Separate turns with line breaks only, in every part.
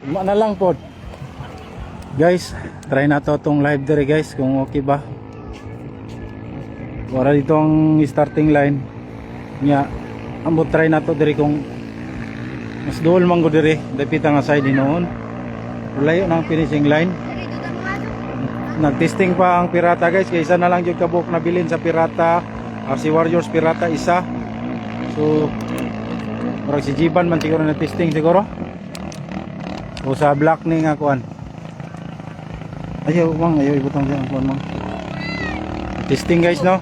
na lang po. Guys, try na to tong live dire guys kung okay ba. Wala dito ang starting line. Nya, ambot try na to dire kung mas duol man go dire, dapita nga side noon. Layo ng finishing line. Nagtesting pa ang Pirata guys, kaya isa na lang yung kabuk na bilin sa Pirata. RC Warriors Pirata isa. So, parang si Jiban man siguro na testing siguro. O sa black ni nga kuan. Ayaw ibutang siya ang kuan mang. Testing guys no.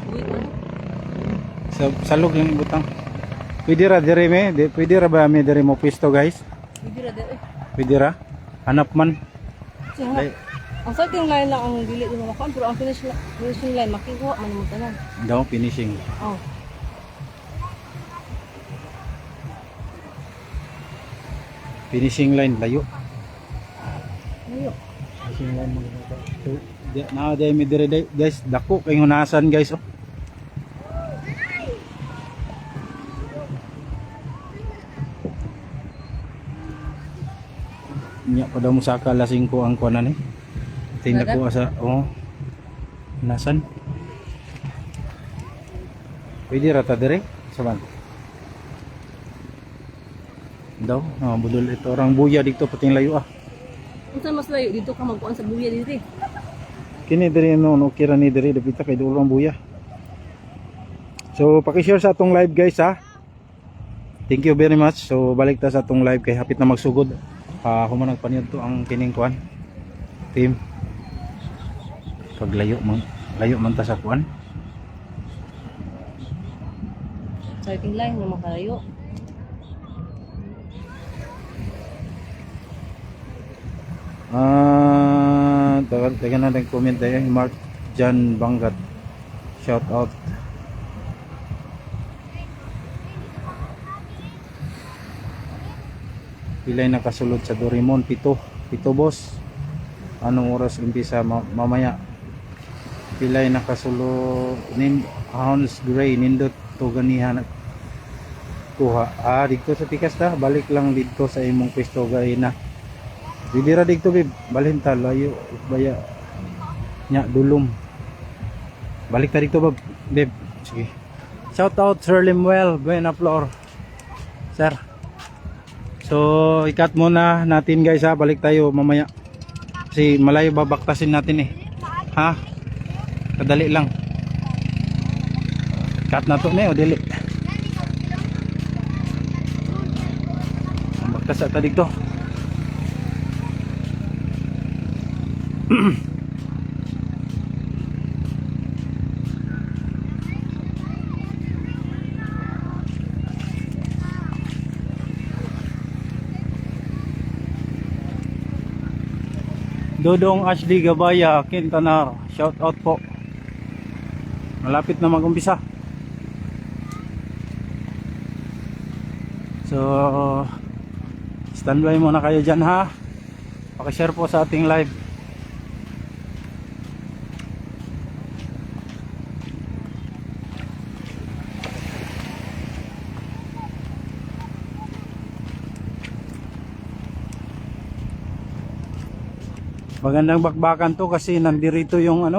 Salog yung ibutang. Pwede ra dire me, pwede ra ba me dire mo pisto guys?
Pwede ra dire.
Pwede ra. Hanap man.
Ang starting line lang ang dili mo makuan pero ang finishing line makikuha man mo tanan.
Daw finishing.
Oh.
Finishing line layo.
Layo.
Finishing line mo. So, na day mi dire guys, dako kay hunasan guys oh. Nya pa daw mo saka lasing ko ang kuanan eh. Tingnan ko sa nasan. Pwede rata dire saban. Daw, budol ito orang buya dito pating layo ah.
Unsa mas layo dito ka magkuan sa buya dito.
Kini dire no kira ni dire dapita kay duol ang buya. So paki-share sa atong live guys ha. Thank you very much. So balik ta sa atong live kay hapit na magsugod. Human nagpaniod to ang kining kuan team. Pag layo man ta sa kuan.
Starting line na makalayo.
Tagan na nag-comment tayo Mark Jan Bangat. Shout out. Pilay nakasulod sa Doraemon? Pito boss. Anong oras umpisa mamaya? Pilay nakasulod Hounds Gray nindot to ganihan kuha. Dito sa tikas ta, balik lang dito sa imong pwesto gay na. Didira dito bib, balhin ta layo baya nya dulom. Balik ta dito bib. Sige. Shout out Sir Limuel, Buena Flor. Sir. So, ikat muna natin guys ha. Balik tayo mamaya. Kasi malayo babaktasin natin eh. Ha? Kadali lang. Cut na to na o dili. Baktas ata dito. Dodong Ashley Gabaya, Quintanar, shout out po. Malapit na mag-umpisa. So, standby muna kayo dyan ha. Pakishare po sa ating live. Magandang bakbakan to kasi nandirito yung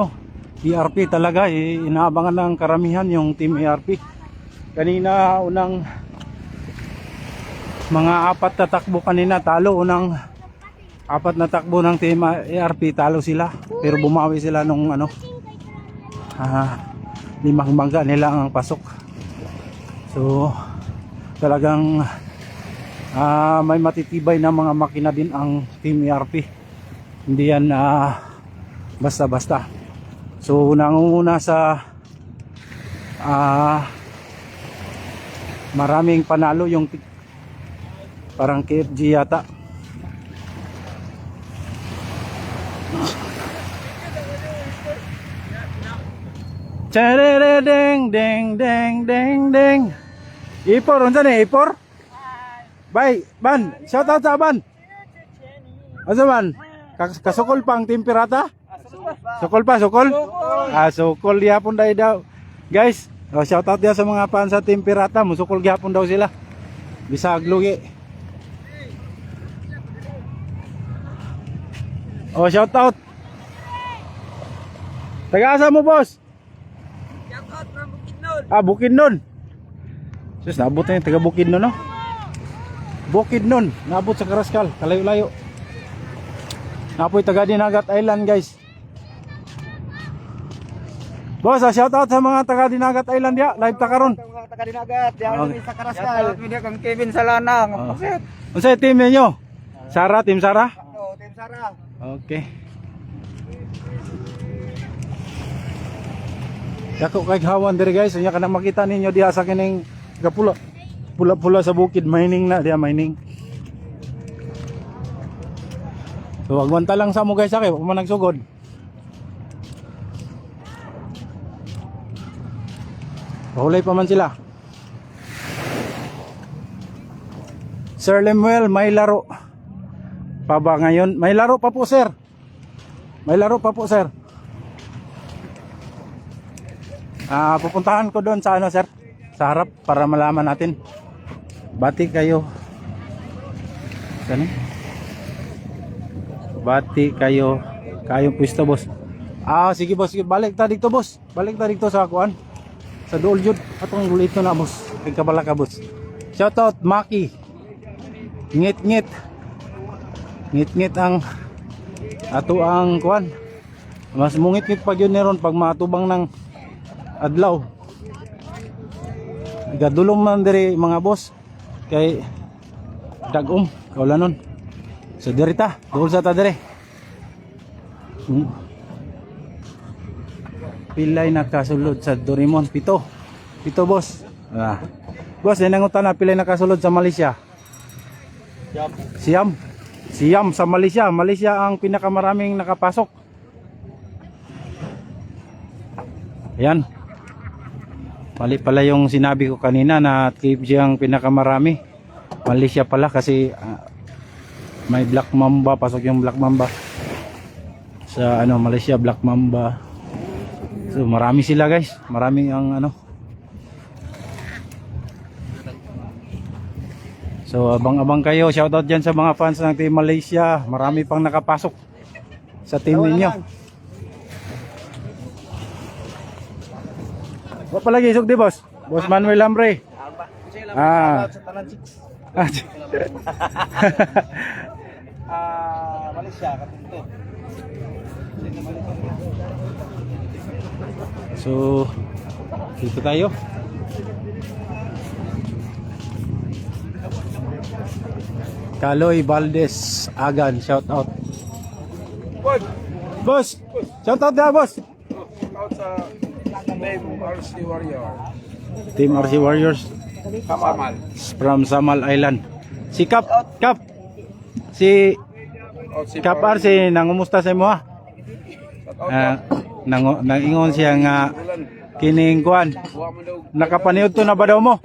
ERP talaga inaabangan ng karamihan yung team ERP. Kanina unang mga 4 na takbo kanina talo, unang 4 na takbo ng team ERP talo sila, pero bumawi sila nung 5 bangga nila ang pasok. So talagang may matitibay na mga makina din ang team ERP. Hindi yan basta-basta. So nangunguna sa maraming panalo yung parang KFG yata. Chere deng deng deng deng deng. Ipor unsa ni Ipor? Bye, Ban. Shout out sa Ban. Asa man? Kasukol pang Team Pirata? Sukol pa, sukol? Sukol gyapon daw. Guys, shout out dia sa mga fans sa Team Pirata, musukol gyapon daw sila. Bisag lugi. Oh, shout out. Taga-asa mo, boss?
Shout out from Bukidnon.
Ah, Bukidnon. Sus, naabot na yung taga Bukidnon, no? Bukidnon, naabot sa Karaskal, kalayo-layo. Napoy taga Dinagat Island, guys. Boss, shout out sa mga taga Dinagat Island ya, live ta karon.
Mga taga-dinagat, diyan
Okay.
sa Karaskal. Shout out media kang Kevin Salanang. Pasit.
Unsa yung team ninyo? Sara, team Sara?
Oh, Team Sara.
Okay. Yako kay hawan diri guys, unya kana makita ninyo diha sa kining kapula. Pula-pula sa bukid, mining na diha, mining. So agwanta lang sa mo guys, kay wa man nagsugod. Hulay pa man sila. Sir Lemuel, may laro pa ba ngayon? May laro pa po, sir. May laro pa po, sir. Pupuntahan ko doon sa ano, sir, sa harap para malaman natin. Bati kayo. Saan? Bati kayo. Kayong pwesto, boss. Sige, boss. Sige, balik ta dito, boss. Balik ta dito sa kuan. Sa dool jud. Atong ulito na, boss. Kagkabala ka, boss. Shout out, Maki. Ngit-ngit. Ngit-ngit ang ato ang kuan. Mas mungit-ngit pag yun niron pag matubang ng adlaw. Gadulong man diri mga boss kay dagom kaulanon. So diri ta, dool sa ta diri. Pilay nakasulod sa Doraemon 7. 7 boss. Boss, nangutan na pilay nakasulod sa Malaysia. Siam sa Malaysia. Malaysia ang pinakamaraming nakapasok. Ayan. Mali pala yung sinabi ko kanina na KFG ang pinakamarami. Malaysia pala kasi may Black Mamba, pasok yung Black Mamba. Sa ano, Malaysia Black Mamba. So marami sila guys. Marami ang ano. So abang-abang kayo, shoutout dyan sa mga fans ng Team Malaysia. Marami pang nakapasok sa team ninyo. Wa pala gisog di boss? Boss Manuel Lambre.
Malaysia kapunto.
So dito tayo. Kaloy Valdez Agan, shout out. Boss, shout out na boss.
Out sa Team RC Warrior.
Team RC Warriors
Kamal.
from Samal Island. Si Kap, si Kap RC nangumusta sa imo ha? Nangingon siya nga kining kuan. Nakapaniud to na ba daw mo?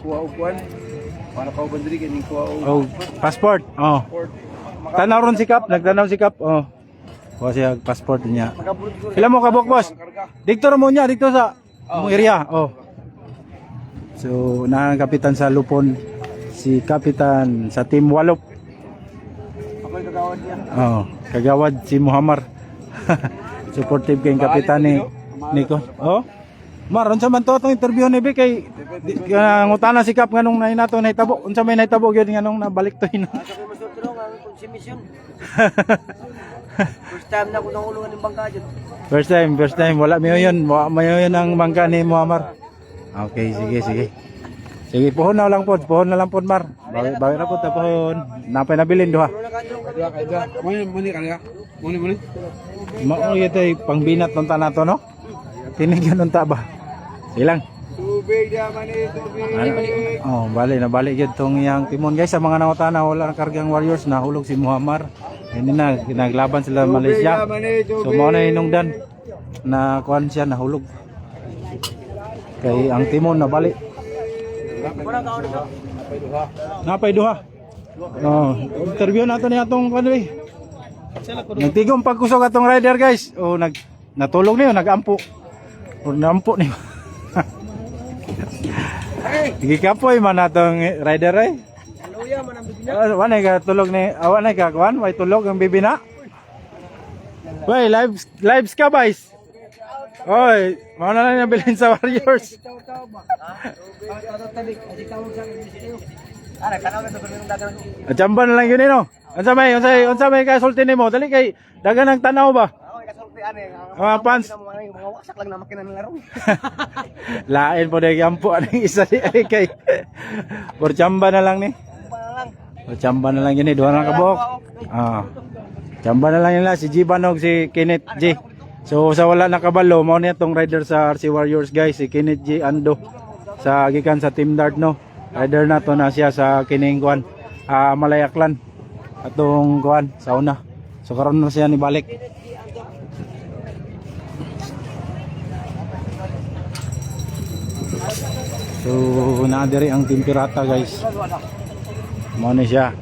Kuha upuan. Para ka bandiri kining kuha
Oh, passport. Oh. Tanaw ron si Kap, nagtanaw si Kap. Oh. Kuha siya passport niya. Ilan mo kabok boss? Dito mo niya dito sa mong area. Oh. So, na kapitan sa Lupon si kapitan sa Team Walop.
Ako'y kagawad niya.
Oh, kagawad si Muhammad. Supportive kay kapitan ni Nico. Oh. Maron sa man to atong interview ni Be kay ngutana si Kap nganong nahinato nahitabo. Unsa may nahitabo gyud nganong nabalik to hino.
Ako masutro nga kung si mission. First time na ko nangulungan ng bangka dyan.
First time wala mayo yun. Mayo yun ang bangka ni Muhammad. Okay, sige. Sige, puhon na lang pod, Mar. Bawi na pod ta puhon. Napay nabilin duha.
Muni kanila. Muni.
Mao yetay pangbinat nunta nato no. Tinig yun nunta ba. Silang.
Tubig naman tubig.
Oh, balik yun tong iyang timon guys. Sa mga nangutana wala ng kargang Warriors, nahulog si Muhammad. Hindi na ginaglaban sila Malaysia. So mao na hinungdan na kuan siya nahulog. Kay ang timon nabalik. Napay duha. Oh, interview nato ni atong kanwi. Nagtigom pagkusog atong rider guys. Oh, natulog niyo, nagampo. O nampo ni. Gikapoy man atong rider ay. Wanay ka tulog ni, wanay ka kuan, way tulog ang bibi na. Wey, lives ka guys. Oy, mao na lang nabilin sa Warriors. Achamba na lang yun no. Unsa may kasulti nimo? Dali kay dagan ang tanaw ba? Mga fans.
Mga wasak lang na makina ng laro.
Lain po dahil yampo anong isa di ay kay Borchamba na lang ni. Borchamba na lang yun eh, duha na kabok. Chamba na lang yun si G Banog, si Kenneth G. So sa wala nakabalo, mao niya tong rider sa RC Warriors guys, si Kenneth G Ando. Sa gikan sa Team Dart no. Rider na to na siya sa kining kuan, Malayaklan. Atong kuan sa una. So karon na siya ni balik. So naadiri ang Team Pirata guys. Mao ni siya.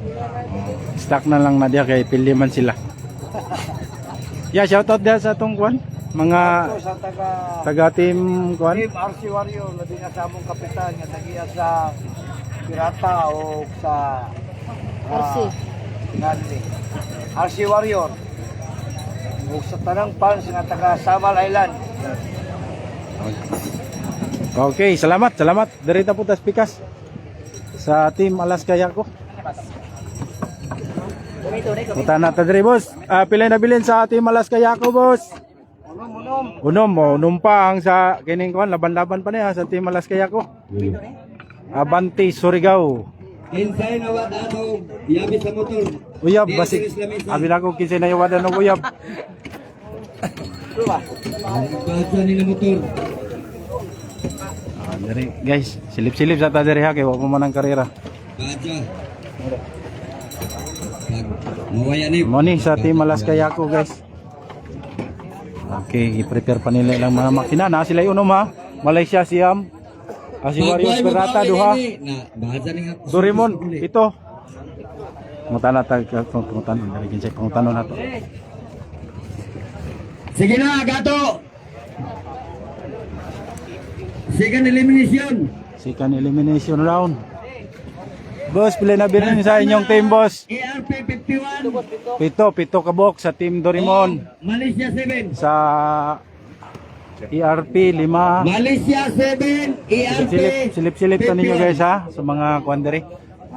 Stuck na lang na diya kay pili man sila. Yeah, shoutout dia sa tong kuan mga
Sa
taga Team kuan.
Team RC Warrior, labi nga sa among kapitan nga tagiya sa Pirata o sa
RC.
Nani. RC Warrior. O sa tanang fans nga taga Samal Island.
Okay, salamat. Dirita po tas pikas sa Team Alaska Yako. Punta na ta diri boss. Pilay na bilin sa Team Alaska Yako boss. Unom pa ang sa kining kuan laban-laban pa niya sa Team Alaska Yako. Abanti Surigao.
Insay na wad ano, yabi sa motor.
Uyab basik. Abi na ko kinsay na yawadan og uyab.
Bahasa nila motor.
Diri guys, silip-silip sa ta diri ha kay wa pa man ang karera.
Bahasa. Mawaya ni.
Mo ni sa Team Alaska Yako guys. Okay, i-prepare pa nila ilang mga makina na sila unom ha. Malaysia Siam. Si Warriors Pirata duha.
Na bahasa ni nga.
Doraemon ito. Mutana tag pangutan dari kinsay pangutan na to.
Sige na, gato. Second elimination.
Second elimination round. Boss, pila na bilin sa inyong team boss?
ARP 51.
Pito kabok sa Team Doraemon.
Malaysia 7.
Sa ERP 5.
Malaysia 7. ARP.
Silip-silip to ninyo guys ha sa mga kwandere.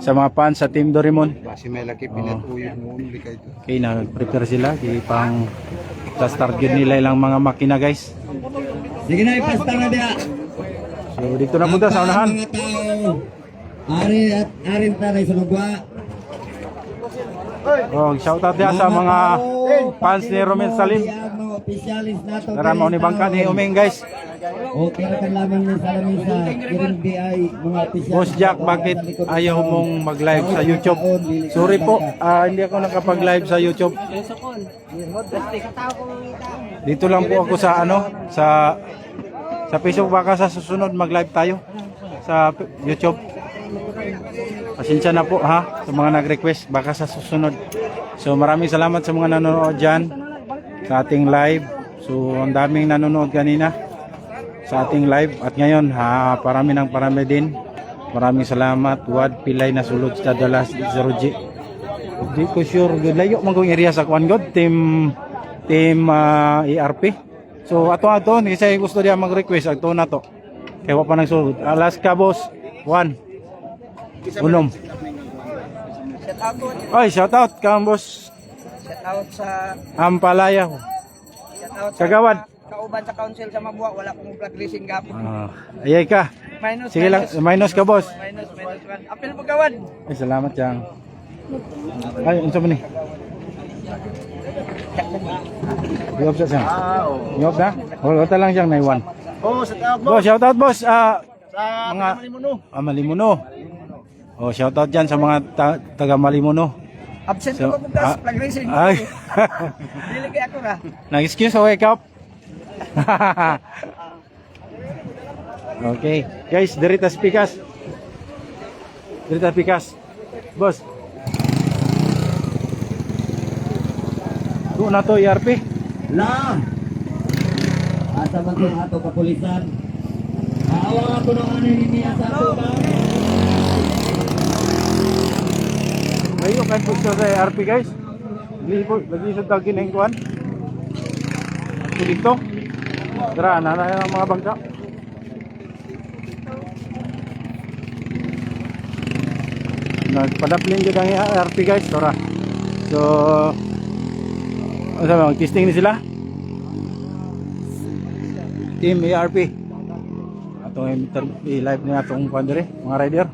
Sa mga fans sa Team Doraemon.
Si Melaki pinatuyog mo uli kay ito.
Okay, nag-prepare sila pang sa start yun nila ilang mga makina guys.
Sige na, ipasta na dia.
So dito na punta sa unahan.
Mga tao. Arin tayo sa lugwa.
Oh, shout out dia sa mga fans ni Romel Salim. Tara mo ni bangka ni Uming guys.
Okay na kan lamang ng salamin sa Kiring BI mga opisyal.
Boss Jack, bakit ayaw mong mag-live sa YouTube? Sorry po, hindi ako nakapag-live sa YouTube. Dito lang po ako sa sa Facebook, baka sa susunod mag-live tayo sa YouTube. Pasensya na po ha sa mga nag-request, baka sa susunod. So maraming salamat sa mga nanonood dyan sa ating live. So ang daming nanonood kanina sa ating live at ngayon parami din. Maraming salamat. Wad pilay na sulod sa Dalas Zeroji. Di ko sure layo man kong area sa kuan god team ERP. So ato kasi gusto dia mag-request ato na to. Kaya wa pa nagsulod. Alaska boss 1. Unom. Oy, shout out kang boss.
Shout out sa
Ampalaya. Kagawad.
kauban sa council sa Mabua, wala kong flag racing gapon.
Ayay ka.
Minus.
Sige lang, minus ka boss.
Minus 1. Apil mo gawad.
Ay, salamat yang. Ay, unsa man ni? Yop sa siyang. Yop na? Wala lang siyang naiwan.
Oh, shout out
Boss, shout out boss.
sa
Mga Malimuno. Oh, shout out diyan sa mga taga Malimuno.
Absent
So,
ko bukas flag racing.
Ay.
Dili kay ako na.
Nag-excuse ako wake up. Okay, guys, Deritas Pikas. Boss. Doon na to ERP.
La. Asa man to ato kapulisan. Aawang ako ng ano niya sa ato ba?
Mayo kay pusto sa ARP guys. Lagi sa tagin ang kuan. Dito. Dara na ang mga bangka. Nagpadaplin jud ang ARP guys, tora. So ano ba, testing ni sila? Team ARP. Atong i-live na atong kuan dire, mga rider.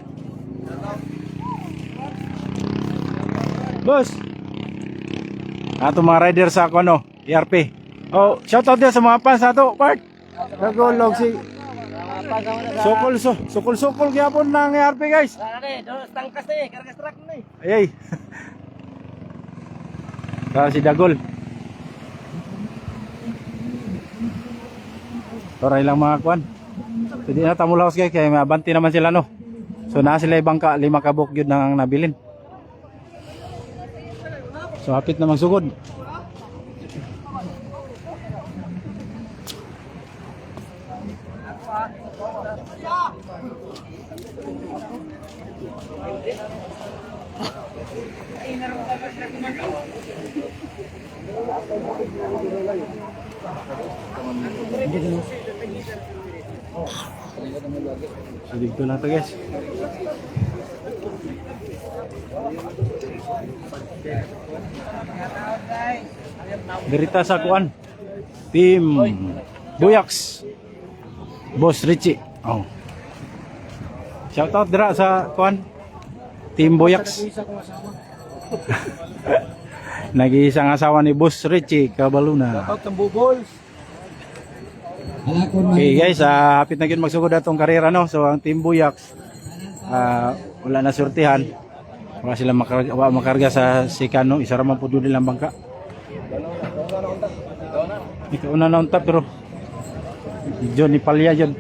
Boss. Ato mga rider sa ano, ERP. Oh, shout out din sa mga fans nato, part. Kagulog si Sukol gyapon ng ERP guys.
Tangkas ni, kargas truck ni.
Ay. Si Dagol. Toray lang mga kwan. Pwede na tamulaos guys, kaya mabanti naman sila no. So na sila ibang 5 kabuk yun nang nabilin. So hapit na magsugod. So dito na to guys. Berita sa kuan. Team Buyaks. Boss Richie. Oh. Shout out dira sa kuan. Team Buyaks. Nag-iisang asawa ni Boss Richie Cabaluna. Okay guys, hapit na yun magsugod atong karera no. So ang Team Buyaks wala na surtihan. Wala sila makarga sa Sikano. Isa raman po doon nilang bangka. Ikaw na naunta pero Johnny Palya yun.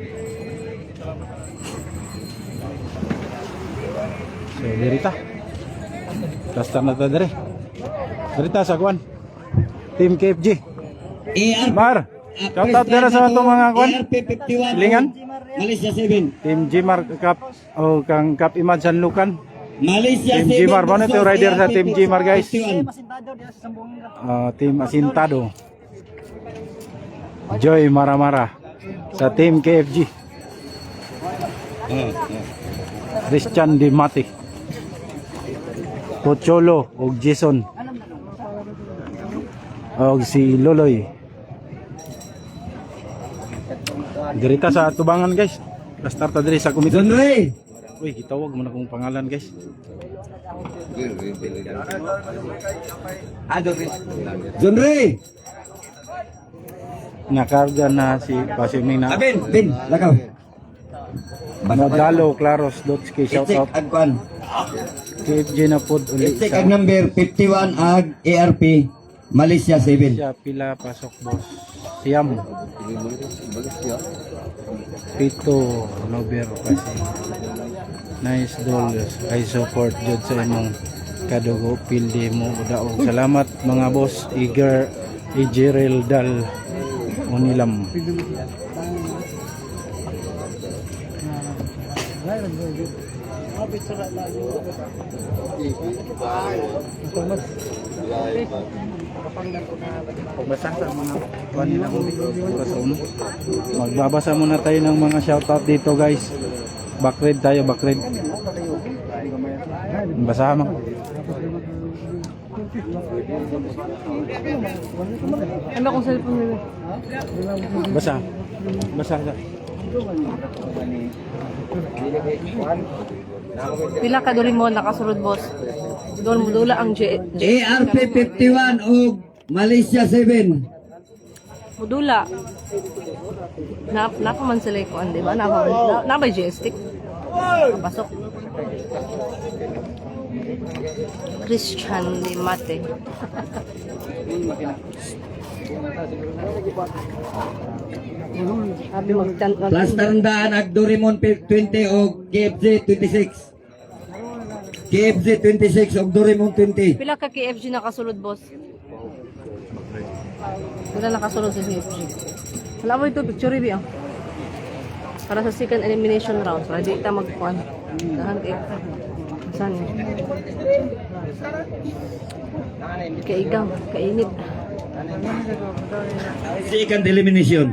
So dirita Kastar na ta dire. Dirita sa kuan Team KFG Mar, shout out dira sa itong mga kuan Silingan
Malaysia 7.
Team Gmar Cup o kang Cup Imad Sanlukan.
Malaysia
Team
7.
Gmar, ano ito rider sa Team Gmar guys? Team Asintado. Joy Maramara sa Team KFG. Christian Dimati. Pocholo o Jason. O si Loloy. Dirita sa tubangan guys. Start ta diri sa komite.
John Ray.
Uy, gitawag mo na kong pangalan guys.
John Ray.
Nakarga na si Pasiming na.
Bin, lakaw.
Magalo Claros Dotski, shout out.
Agkuan.
KFG na pod ulit
Check
sa
ang number 51 ag ARP Malaysia 7.
siya pila pasok boss. Siam. Pito Nober kasi. Nice dollars. I support jud sa imong kadugo pildi mo daog. Salamat mga boss. Igerel Dal Unilam. Pagbasa sa mga kuan nila sa uno. Magbabasa muna tayo ng mga shoutout dito guys. Backread tayo, backread. Basahan mo.
Ano kung cellphone nila?
Basa. Basa ka.
Pila ka Doraemon nakasulod boss. Doon mudula ang
ARP 51 ug Malaysia 7.
Mudula. Na man sila ikuan, di ba? Na ba joystick? Pasok. Christian Dimate. Sabi magtanong.
Plus tarandaan ag Doraemon 20 ug KFZ 26. KFZ 26 ug Doraemon 20.
Pila ka KFG nakasulod boss? Wala nakasulod sa KFG. Wala mo ito picture review. Para sa second elimination round. Para di ta magkuhan. Dahan kay San? Kaigang, kainit.
Second elimination.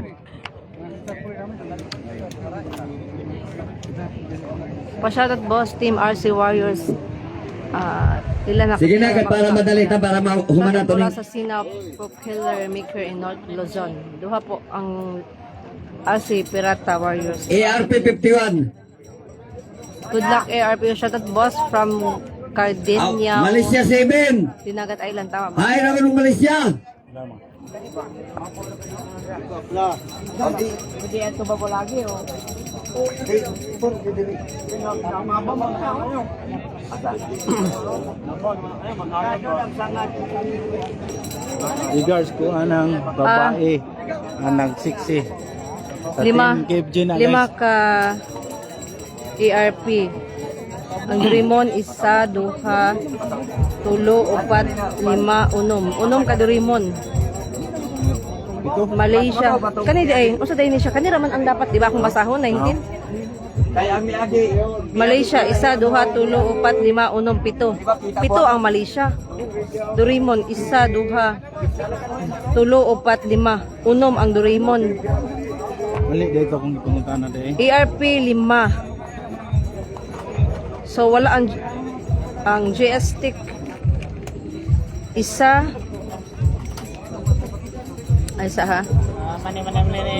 Pa-shoutout boss, Team RC Warriors. Ilan na
Sige na, para madali ta, para humana to
mula
ni.
sa Sinap Killer Maker in North Luzon. Duha po ang RC Pirata Warriors.
ARP 51.
Good luck ARP. Shoutout boss from Cardeña,
Malaysia 7.
Dinagat Island. Tama ba?
Hay naman ng Malaysia.
Hindi ito ba po lagi o?
Regards ko anang babae ang nagsiksi. Sa
Lima.
Team Cave Gin na
Lima
guys.
ka ARP. Ang Doraemon isa, duha, tulo, upat, lima, unom. Unom ka Doraemon. Malaysia. Kani di ay, usa day ni siya. Kani raman ang dapat, di ba akong basahon 19?
Kaya mi agi.
Malaysia isa, duha, tulo, upat, lima, unom, pito. Pito ang Malaysia. Doraemon isa, duha, tulo, upat, lima. Unom ang Doraemon.
Mali dito kung ipunta na dahil.
ARP 5. So wala ang JS stick isa ay isa ha.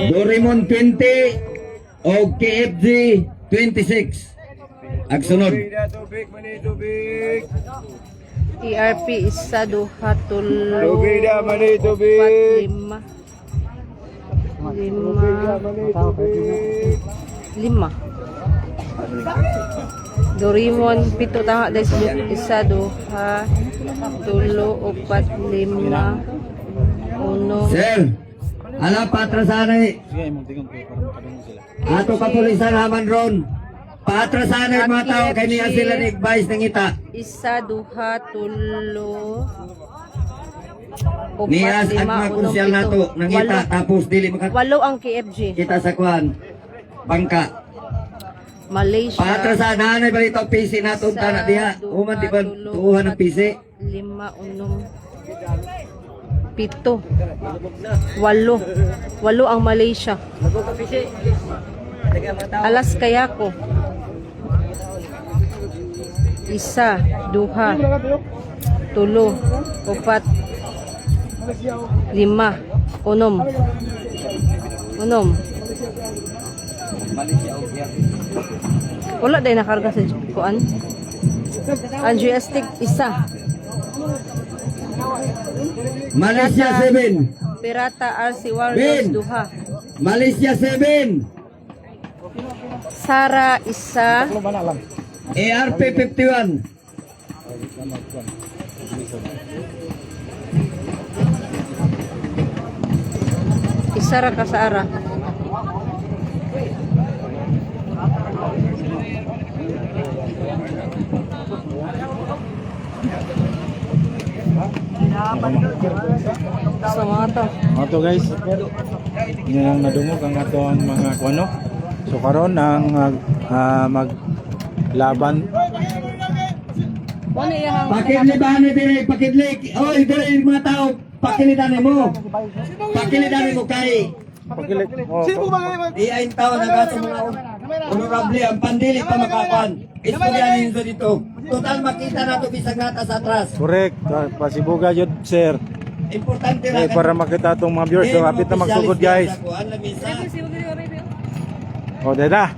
Doraemon 20 o KFG 26. Agsunod.
Tubig, mani tubig.
ARP isa duha tulo
Tubig na, mani
upat,
tubig.
lima Doraemon pito tama dahil isa duha tulo upat lima uno.
Sir, ala patrasanay.
Sige, imong tingnan ko para makadungog sila.
Ato kapulisan naman ron. Patrasanay mga tao kay niya sila ni-advise ng ita.
Isa, duha, tulo,
Niya
upat,
at
lima,
mga
unom,
konsyal
pito.
nato ng ita tapos dili
Walo ang KFG.
kita sa kuan. Bangka.
Malaysia.
Patrasanay ba ito PC nato unta na diha. Uman di ba tuuhan ng PC?
Lima, unom, pito. Walo. Walo ang Malaysia. Alas kaya ko. Isa, duha, tulo, upat, lima, unom. Unom. Wala dahil nakarga sa kuan. Ang GS stick, isa.
Malaysia 7.
Pirata RC Warriors,
Ben.
duha.
Malaysia 7.
Sara, isa.
ARP 51.
Isa ra ka Sara. Sa mga to.
Ato guys. Yan ang nadungog ang atong mga kuano. So karon ang maglaban.
Ano yung
Pakiliban ni dire, pakidlik. Oy, dire mga tao, pakilidan mo. Pakilidan mo kay
Pakilit. Oh,
di ay tao nagato mga honorable ang pandili pa makakuan. Istorya ninyo dito. Total makita nato bisag nata sa atras.
correct. Pasibuga jud sir.
Importante
Eh, para makita tong mga viewers. So hapit na magsugod guys. O, dada.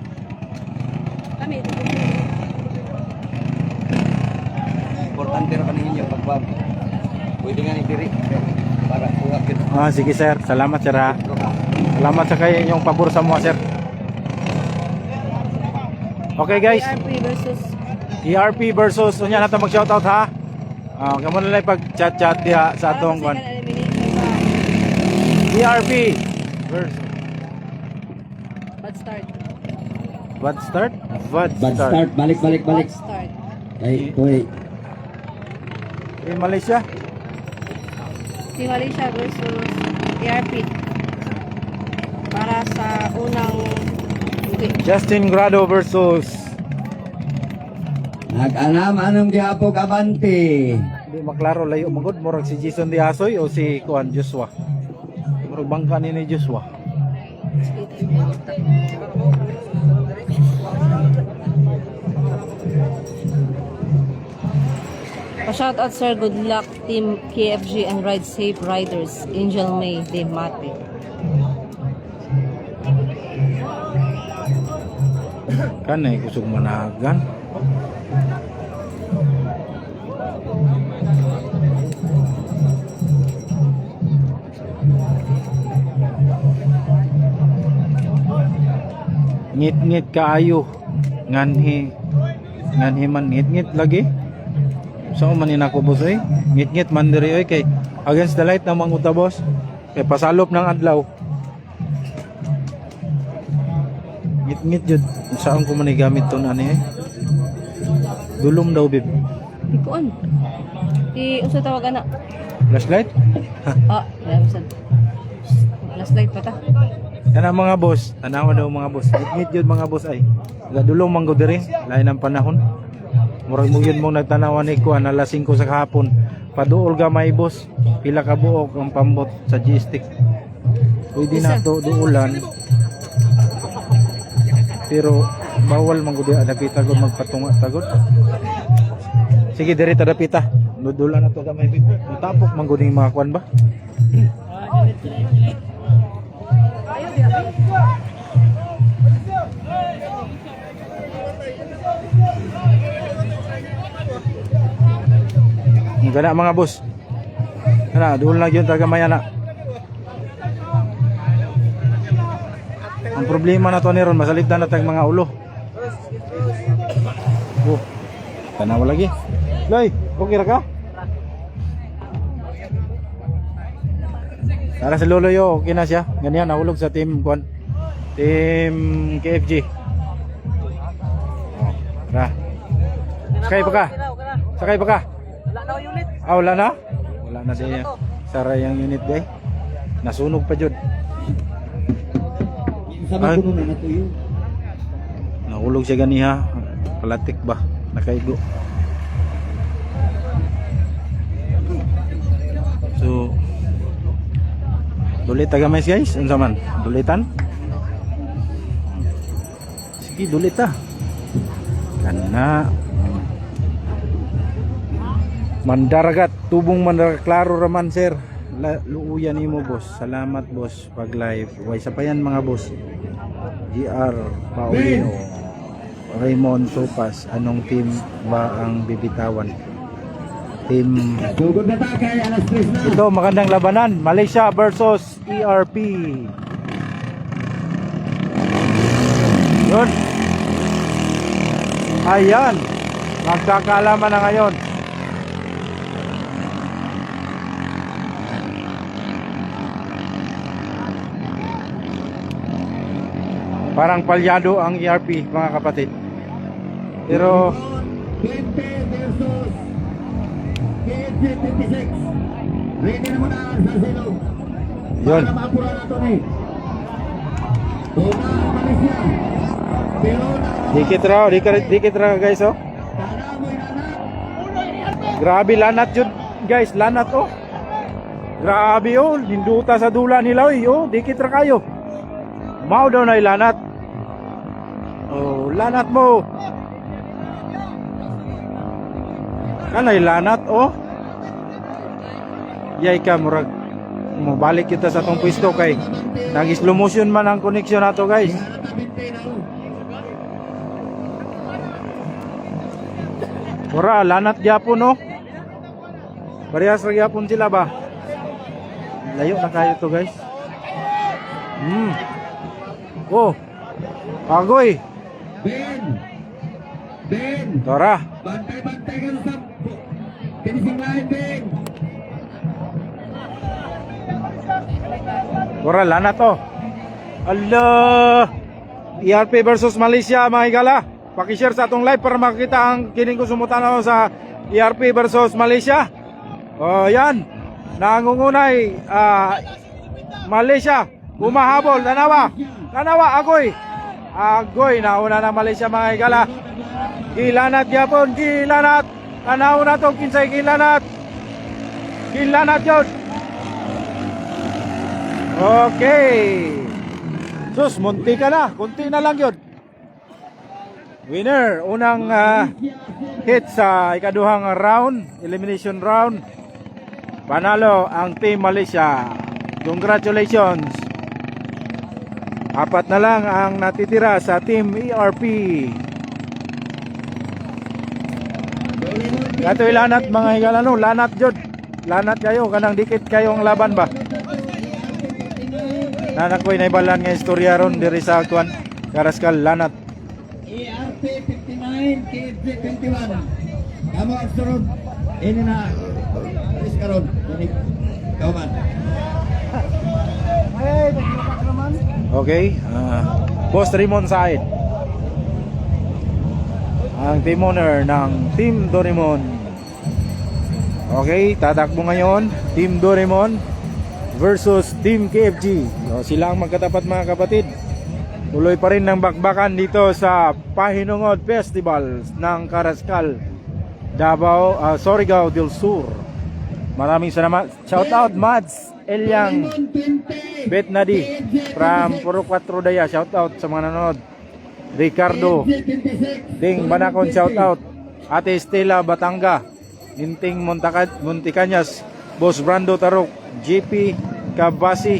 Kami.
Importante ra kanin yung pagbab. Pwede nga ni diri para kuha kita.
Ah, sige sir. Salamat sir ha. Salamat sa kayo inyong pabor sa mga sir. Okay guys.
ARP versus
ERP versus unya nato mag-shoutout ha. Kamo na lang pag-chat-chat diha sa atong kwan. ERP versus
Bad start.
Bad start? Bad
Bad
start.
start, balik.
Bad start.
Ay, toy.
In Malaysia?
Team Malaysia versus ARP. Para sa unang
Justin Grado versus
Nag-anam anong gihapog abante.
Di maklaro layo magod murag si Jason Diasoy o si Kuan Joshua. Murag bangka ni Joshua.
Pa-shoutout sir, good luck team KFG and ride safe riders. Angel May de Mate.
Kanay kusog managan. Ngit-ngit kaayo. Nganhi man ngit-ngit lagi. So man inako boss oy. Ngit-ngit man diri oy kay against the light na manguta boss. Kay pasalop ng adlaw. Ngit-ngit jud. Saan ko man gamit to ani eh. Dulom daw bib.
Di kuan. Di unsa tawag ana?
Flashlight?
Last light pa ta.
Kana mga boss, tanawa daw mga boss. Ngit-ngit jud mga boss ay. Gadulong man gud diri, lain ang panahon. Murag mo yun mong nagtanawan ni kuan alas 5 sa kahapon. Paduol gamay boss. Pila ka buok ang pambot sa G-stick. Pwede na to duulan. Pero bawal man gud dapita gud magpatunga tagod. Sige diri ta dapita. Dudulan na to gamay bib. Tapok man gud mga kuan ba? Gana mga boss. Kana dul na gyud tagamay ana. Ang problema na to ni ron masalipdan na tag mga ulo. Oh. Tanaw lagi. Loy, okay ra ka? Para sa lolo yo, okay na siya. Ganyan nahulog sa team kuan. Team KFG. Oh, ra. Sakay pa ka? Sakay pa ka? Wala na? Wala na din. Sara yung unit day. Nasunog pa jud.
Sama ko na natuyo.
Nahulog siya ganiha. Palatik ba? Nakaigo. So dulit tagamay guys. Unsa man? Dulitan? Sige, dulit ta. Kana. Mandaragat, tubong mandaragat, klaro raman sir. Luuyan nimo boss. Salamat boss pag live. Way sa pa yan mga boss. GR Paulino, Raymond Sopas, anong team ba ang bibitawan? Team
Sugod na ta kay alas 3 na.
ito magandang labanan, Malaysia versus ERP. Yun. Ayan. Magkakaalaman na ngayon. Parang palyado ang ERP mga kapatid. Pero
20 versus KFG 56. Ready na muna sa silog.
yun.
Para mapura na to ni. Una ang Malaysia. Pero
Dikit raw guys oh.
tanamoy na.
Grabe lanat yun guys, lanat oh. Grabe oh, linduta sa dula nila oh, dikit ra kayo. Mao daw na ilanat. Oh, lanat mo. Kanay lanat oh. Yay ka murag mabalik kita sa tong pwesto kay nag-slow motion man ang connection nato guys. Ora lanat gyapon no. Parehas ra gyapon sila ba? Layo na kayo to guys. Oh. Agoy.
Ben.
Tora.
Bantay-bantay ka sa finishing line, Ben.
Ora lanat oh. Allah. ERP versus Malaysia mga higala. Paki-share sa atong live para makita ang kining ko sumutanaw sa ERP versus Malaysia. Oh, yan. Nangungunay Malaysia. Umahabol. Tanawa. Agoy. Agoy, nauna na Malaysia mga higala. Gilanat yapon, gilanat. Tanaw na to, kinsay gilanat. Gilanat yun. Okay. Sus, munti ka na. Kunti na lang yun. Winner, unang hit sa ikaduhang round, elimination round. Panalo ang Team Malaysia. Congratulations. 4 na lang ang natitira sa Team ERP. Kato ilanat mga higala no, lanat jud. Lanat kayo, kanang dikit kayo ang laban ba? Nanakoy na ibalan nga istorya ron diri sa kuan Karaskal lanat.
ERP 59, KFZ 21. Kamu ang sunod. Ini na. Alis karon. Ini kauman.
Okay, Boss Raymond Said ang team owner ng Team Doraemon. Okay, tatakbo ngayon Team Doraemon versus Team KFG. Sila ang magkatapat mga kapatid. Tuloy pa rin ng bakbakan dito sa Pahinungod Festival ng Karaskal, Davao, Surigao del Sur. Maraming salamat. Shout out Mads Elyang Betnadi from Puro 4 Daya. Shout out sa mga nanonood. Ricardo Ding Banakon, shout out. Ate Estela Batanga, Ginting Monticanyas, Boss Brando Tarok, GP Kabasi,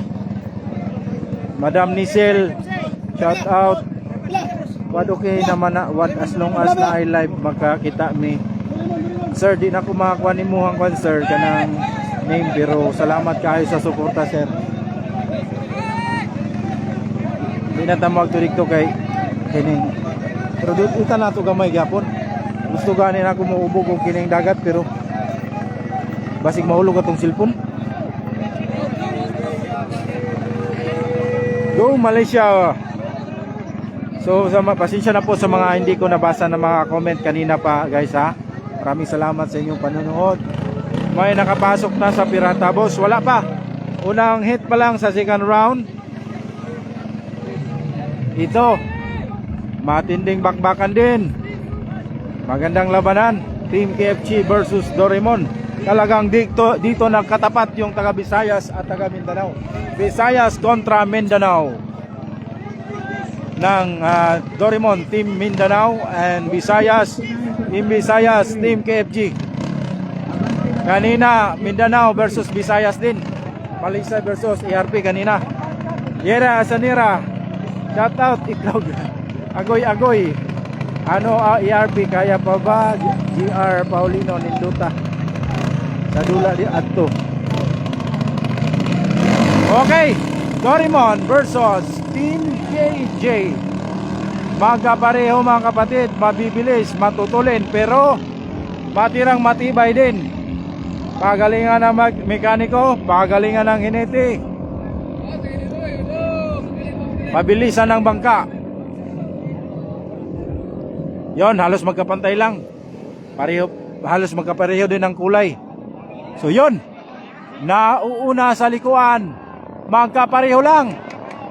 Madam Nisel, shout out. What okay naman na, what as long as na I live makakita mi. Sir, di na ko makakuha ni muhang kwan sir kanang name, pero salamat kayo sa suporta sir. Di na tamag tulik to kay kining, pero dito ita na to gamay gyapon. Gusto ganin ako maubog og kining dagat, pero basig mahulog atong cellphone. Go Malaysia. So pasensya na po sa mga hindi ko nabasa na mga comment kanina pa guys ha. Maraming salamat sa inyong panonood. May nakapasok na sa Pirata Boss. Wala pa. Unang hit pa lang sa second round. Ito, matinding bakbakan din. Magandang labanan. Team KFG versus Doraemon. Talagang dito nagkatapat yung taga Visayas at taga Mindanao. Visayas kontra Mindanao. Ng Doraemon, Team Mindanao, and Visayas, Team KFG. Kanina, Mindanao versus Visayas din. Malaysia versus ERP kanina. Yera Asanira, shout out Itlog. Agoy. Ano ERP, kaya pa ba? GR Paulino Ninduta. Sa dula di adto. Okay, Doraemon versus Team KJ. Magkapareho mga kapatid, mabibilis, matutulin, pero matirang matibay din. Pagalingan ng mekaniko, pagalingan ng hinete, mabilisan ng bangka. Yon, halos magkapantay lang. Halos magkapareho din ng kulay. So yon, nauuna sa likuan, magkapareho lang.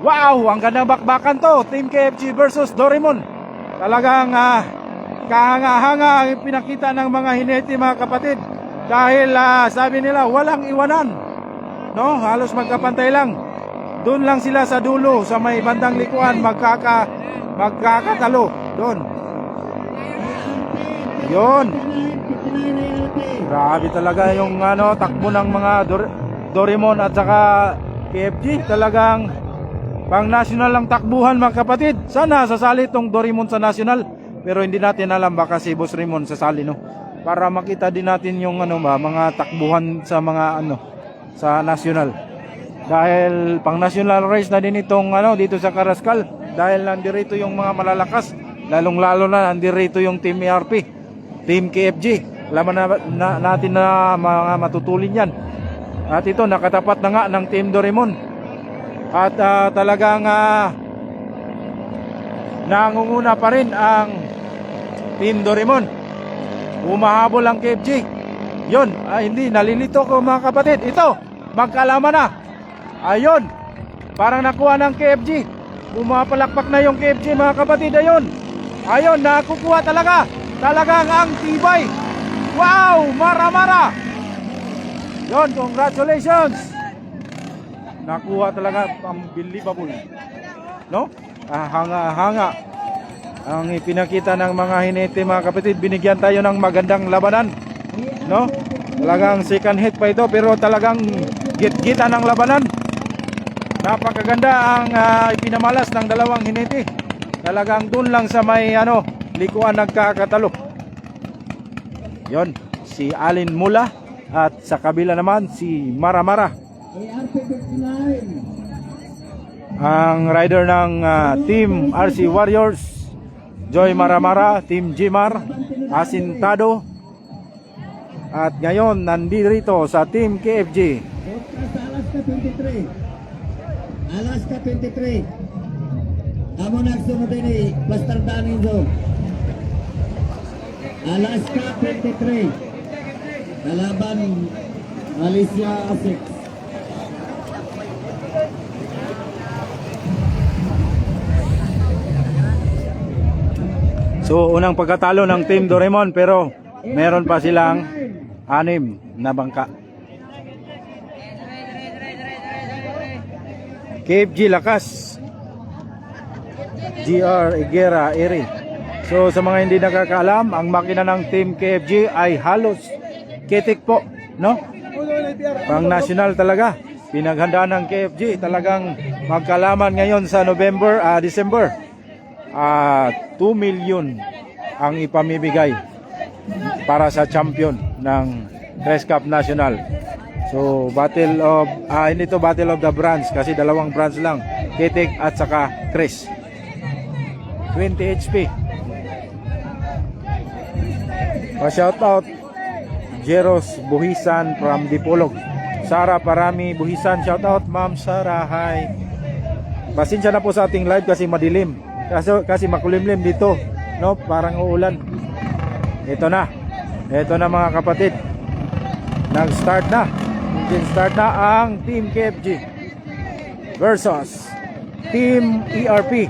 Wow, ang gandang bakbakan to. Team KFG versus Doraemon. Talagang kahanga-hanga ang pinakita ng mga hinete mga kapatid. Dahil sabi nila walang iwanan. No, halos magkapantay lang. Doon lang sila sa dulo, sa may bandang likuan, magkakatalo. Doon. Yon. Grabe talaga yung takbo ng mga Doraemon at saka KFG. Talagang pang national lang takbuhan mga kapatid. Sana sasali itong Doraemon sa national, pero hindi natin alam, baka si Boss Raymond sasali no, para makita din natin yung mga takbuhan sa mga sa national. Dahil pang national race na din itong dito sa Karaskal, dahil nandirito yung mga malalakas, lalong-lalo na nandirito yung Team ERP, Team KFG. Alaman na natin na mga matutulin yan. At ito nakatapat na nga ng Team Doraemon. At talagang nangunguna pa rin ang Team Doraemon. Umahabol ang KFG. Yun, hindi, nalilito ko mga kapatid. Ito, magkalaman na. Ayun, parang nakuha ng KFG. Bumapalakpak na yung KFG mga kapatid. Ayun, nakukuha talaga. Talagang ang tibay. Wow, Mara. Yon, congratulations. Nakuha talaga, unbelievable. No? Hanga. Ang ipinakita ng mga hinete mga kapatid, binigyan tayo ng magandang labanan. No? Talagang second hit pa ito pero talagang git-gitan ng labanan. Napakaganda ang ipinamalas ng dalawang hinete. Talagang dun lang sa may likuan nagkakatalo. Yon, si Alin Mula at sa kabila naman si Mara. Ang rider ng Team RC Warriors, Joy Mara, Team Jimar, Asintado. At ngayon nandito sa Team KFG.
Alaska 23. Amo nagsunod ini Plaster Daning Zone. Alaska 23. Kalaban Malaysia 6.
So unang pagkatalo ng Team Doraemon pero meron pa silang 6 na bangka. KFG Lakas, GR Higuera Eri. So sa mga hindi nakakaalam, ang makina ng Team KFG ay halos ketik po, no? Pang national talaga. Pinaghandaan ng KFG, talagang magkalaman ngayon sa December. 2 million ang ipamibigay para sa champion ng Press Cup National. So battle of hindi to battle of the brands kasi dalawang brands lang, Ketek at saka Chris. 20 HP. Pa-shout out Jeros Buhisan from Dipolog. Sara Parami Buhisan, shout out Ma'am Sara, hi. Pasensya na po sa ating live kasi madilim. Kasi makulimlim dito, no? Parang uulan. Ito na mga kapatid. Nag-start na. Start na ang Team KFG versus Team ERP.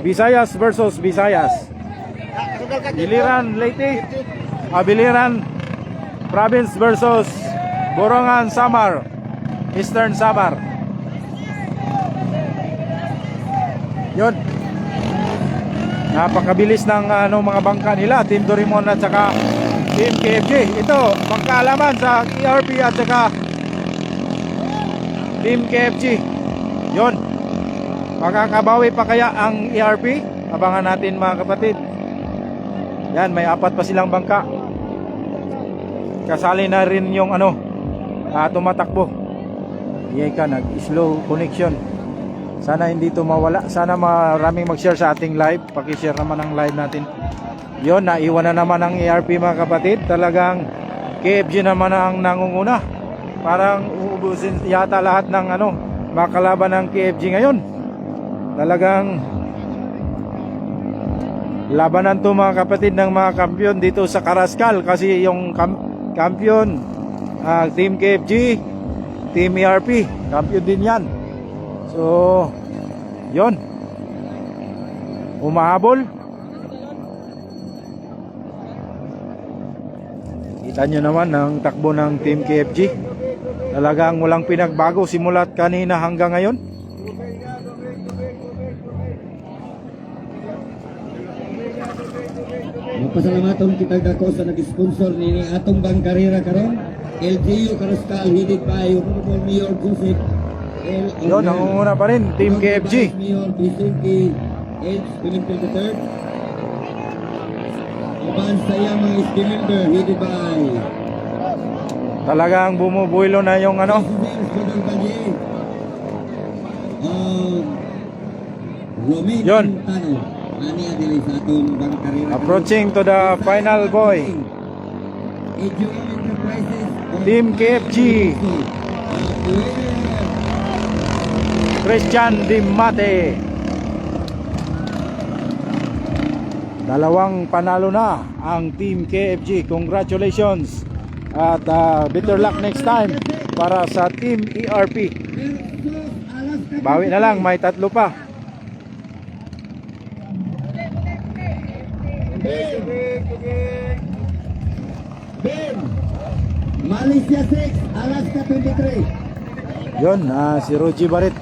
Visayas versus Visayas. Biliran Leyte, Biliran Province versus Borongan Samar, Eastern Samar. Yun. Napakabilis ng mga bangka nila, Team Doraemon at saka Team KFG. Ito, pagkaalaman sa ERP at saka Team KFG. Yun. Makakabawi pa kaya ang ERP? Abangan natin mga kapatid. Yan, may 4 pa silang bangka. Kasali na rin yung tumatakbo. Iyay ka, nag-slow connection. Sana hindi ito mawala. Sana maraming mag-share sa ating live. Paki-share naman ang live natin. Yon, naiwan na naman ang ERP mga kapatid. Talagang KFG naman ang nangunguna. Parang uubusin yata lahat ng makalaban ng KFG ngayon. Talagang labanan to mga kapatid ng mga kampiyon dito sa Karaskal. Kasi yung kampiyon Team KFG, Team ERP, kampiyon din yan. So yon, umahabol. Kita nyo naman ang takbo ng Team KFG. Talagang walang pinagbago simula't kanina hanggang ngayon.
Pasalamaton kita dako sa nag-sponsor ni atong bangkarera karon. LGU Karaskal headed by Honorable Mayor Joseph L.
Yun, nangunguna pa rin Team KFG.
Mayor Vicente H. Pimentel III. Iban sa mga member headed by
Talagang bumubuilo na yung Yun. Approaching to the final boy. Team KFG, Christian Dimate. Dalawang panalo na ang Team KFG. Congratulations. At better luck next time para sa Team ERP. Bawi na lang, may 3 pa.
Ben. Malaysia 6, Alaska 23.
Yun, si Roji Barit.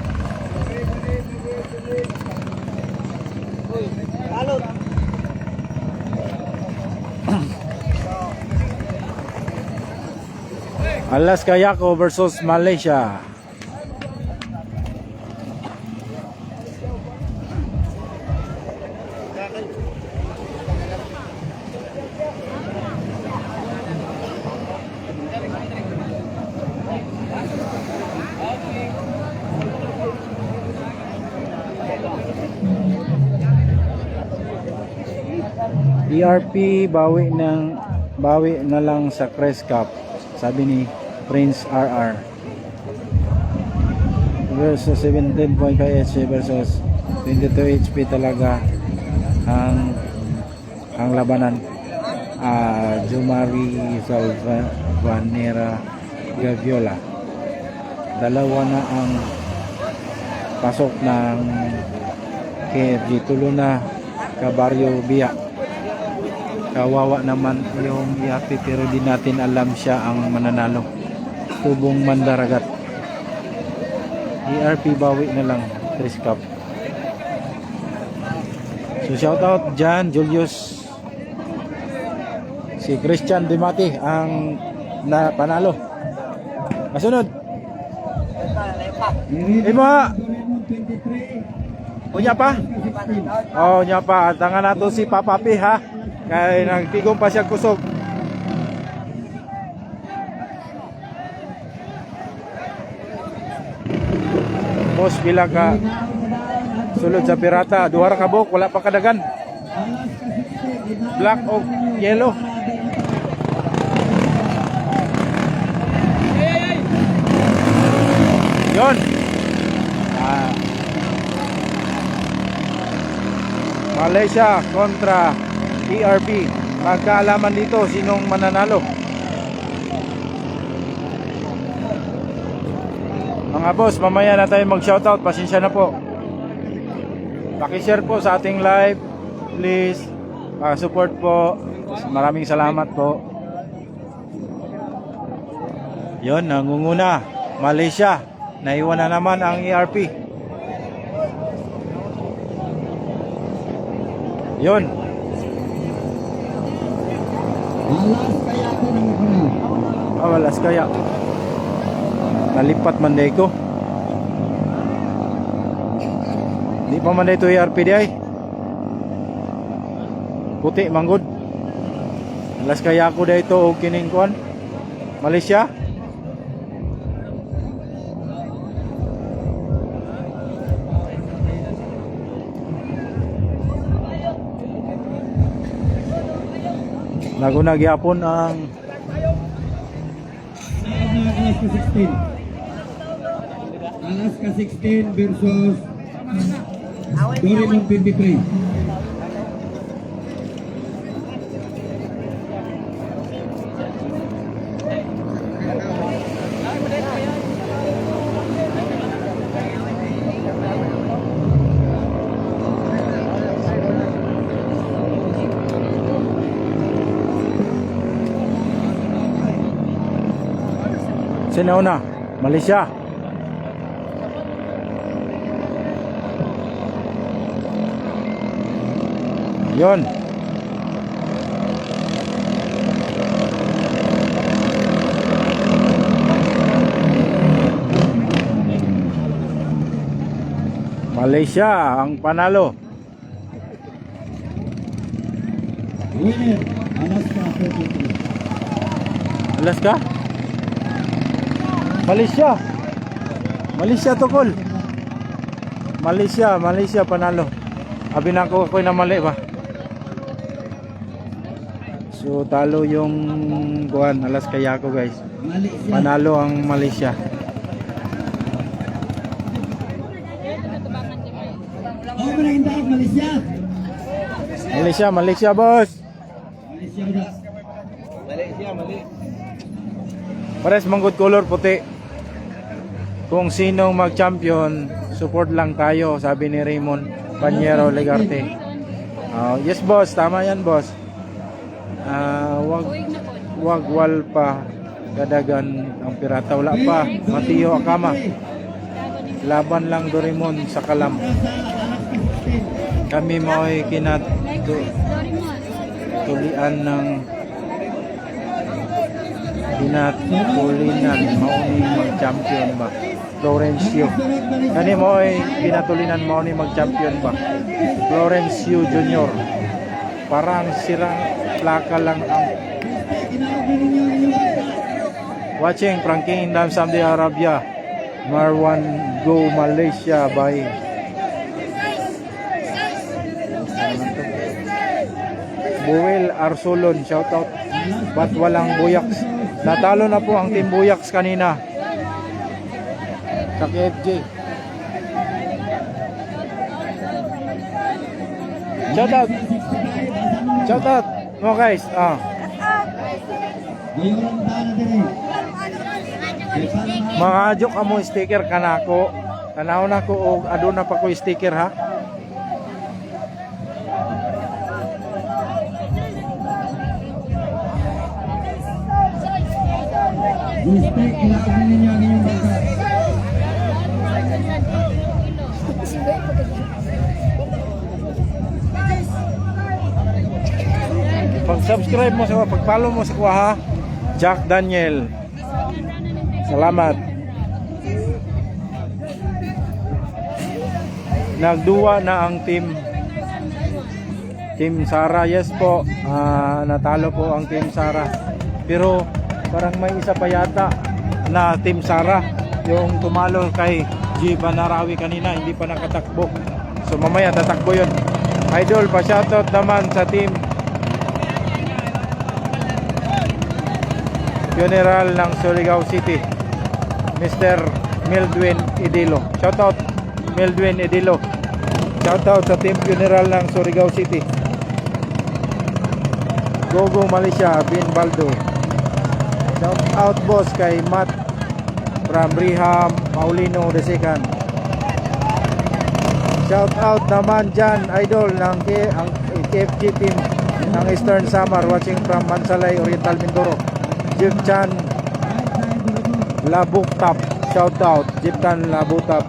Alaska Yako versus Malaysia. ERP bawi na lang sa Crest Cup, sabi ni Prince RR. Versus 17.5 HP versus 22 HP talaga ang labanan. Jumari Salvanera Gaviola, dalawa na ang pasok ng KFG. Tulo na Cabarrio Biak. Kawawa naman yung Yati, pero di natin alam siya ang mananalo. Tubong Mandaragat. ERP bawi na lang Chris Cup. So shout out Jan Julius. Si Christian Dimati ang panalo. Kasunod. Imo. Unya pa? Oh, nya pa. Tangan nato si Papa P, ha. Kaya nagtigong pa siya kusog. Boss, bilang ka sulod sa pirata, duha ra ka buhok, wala pa kadagan. Black o yellow. Yon. Malaysia kontra ERP. Magkaalaman dito sinong mananalo. Mga boss, mamaya na tayo mag-shoutout. Pasensya na po. Paki-share po sa ating live. Please, support po. Maraming salamat po. Yon, nangunguna Malaysia. Naiwan na naman ang ERP. Yon. Alas kaya. Nalipat man day ko. Di pa man day to ERP di ay. Puti manggod. Alas kaya ako day to o kining kuan. Malaysia. Naguna gyapon ang
Alaska 16 versus Doraemon 23.
Sino una? Malaysia. Yon. Malaysia ang panalo.
Winner, Alaska 23.
Alaska? Malaysia. Malaysia tukol. Malaysia panalo. Abi na ako'y namali ba? So talo yung kuan Alaska Yako, guys. Panalo ang Malaysia. Malaysia boss. Pares manggod color puti. Kung sinong mag-champion, support lang tayo, sabi ni Raymond Panyero Legarte. Yes boss, tama yan boss. Wag wal pa kadagan ang pirata, wala pa Mateo Akama. Laban lang Doraemon sa kalam. Kami mo'y kinatulian ng kinatulinan mauni mag-champion ba Florencio. Kani mo'y kinatulinan mauni mag-champion ba Florencio Jr. Parang sirang plaka lang ang watching from Kingdom Saudi Arabia. Marwan go Malaysia by Buwel Arsolon, shoutout. Ba't walang Buyaks? Natalo na po ang team Buyaks kanina sa KFJ. Shoutout. Shoutout mo guys. Mga adjok amo sticker kanako. Tanaw na ko og aduna pa ko sticker ha.
Respect, ilagay ninyo ang inyong bangka.
Pag-subscribe mo sa pag-follow mo sa kuha ha. Jack Daniel. Salamat. Nagduwa na ang team Sara. Yes po. Natalo po ang team Sara. Pero parang may isa pa yata na team Sara yung tumalo kay G. Banarawi kanina, hindi pa nakatakbo. So mamaya tatakbo yun. Idol, pa-shoutout naman sa team Funeral ng Surigao City, Mr. Mildwin Idilo. Shoutout Mildwin Idilo. Shoutout sa team Funeral ng Surigao City. Gogo Malaysia, Bin Baldo. Shout out boss kay Matt from Riham, Paulino the second. Shout out naman dyan idol ng ang KFG team ng Eastern Samar watching from Mansalay, Oriental Mindoro. Jeep Chan Labuktap. Shout out Jeep Chan Labuktap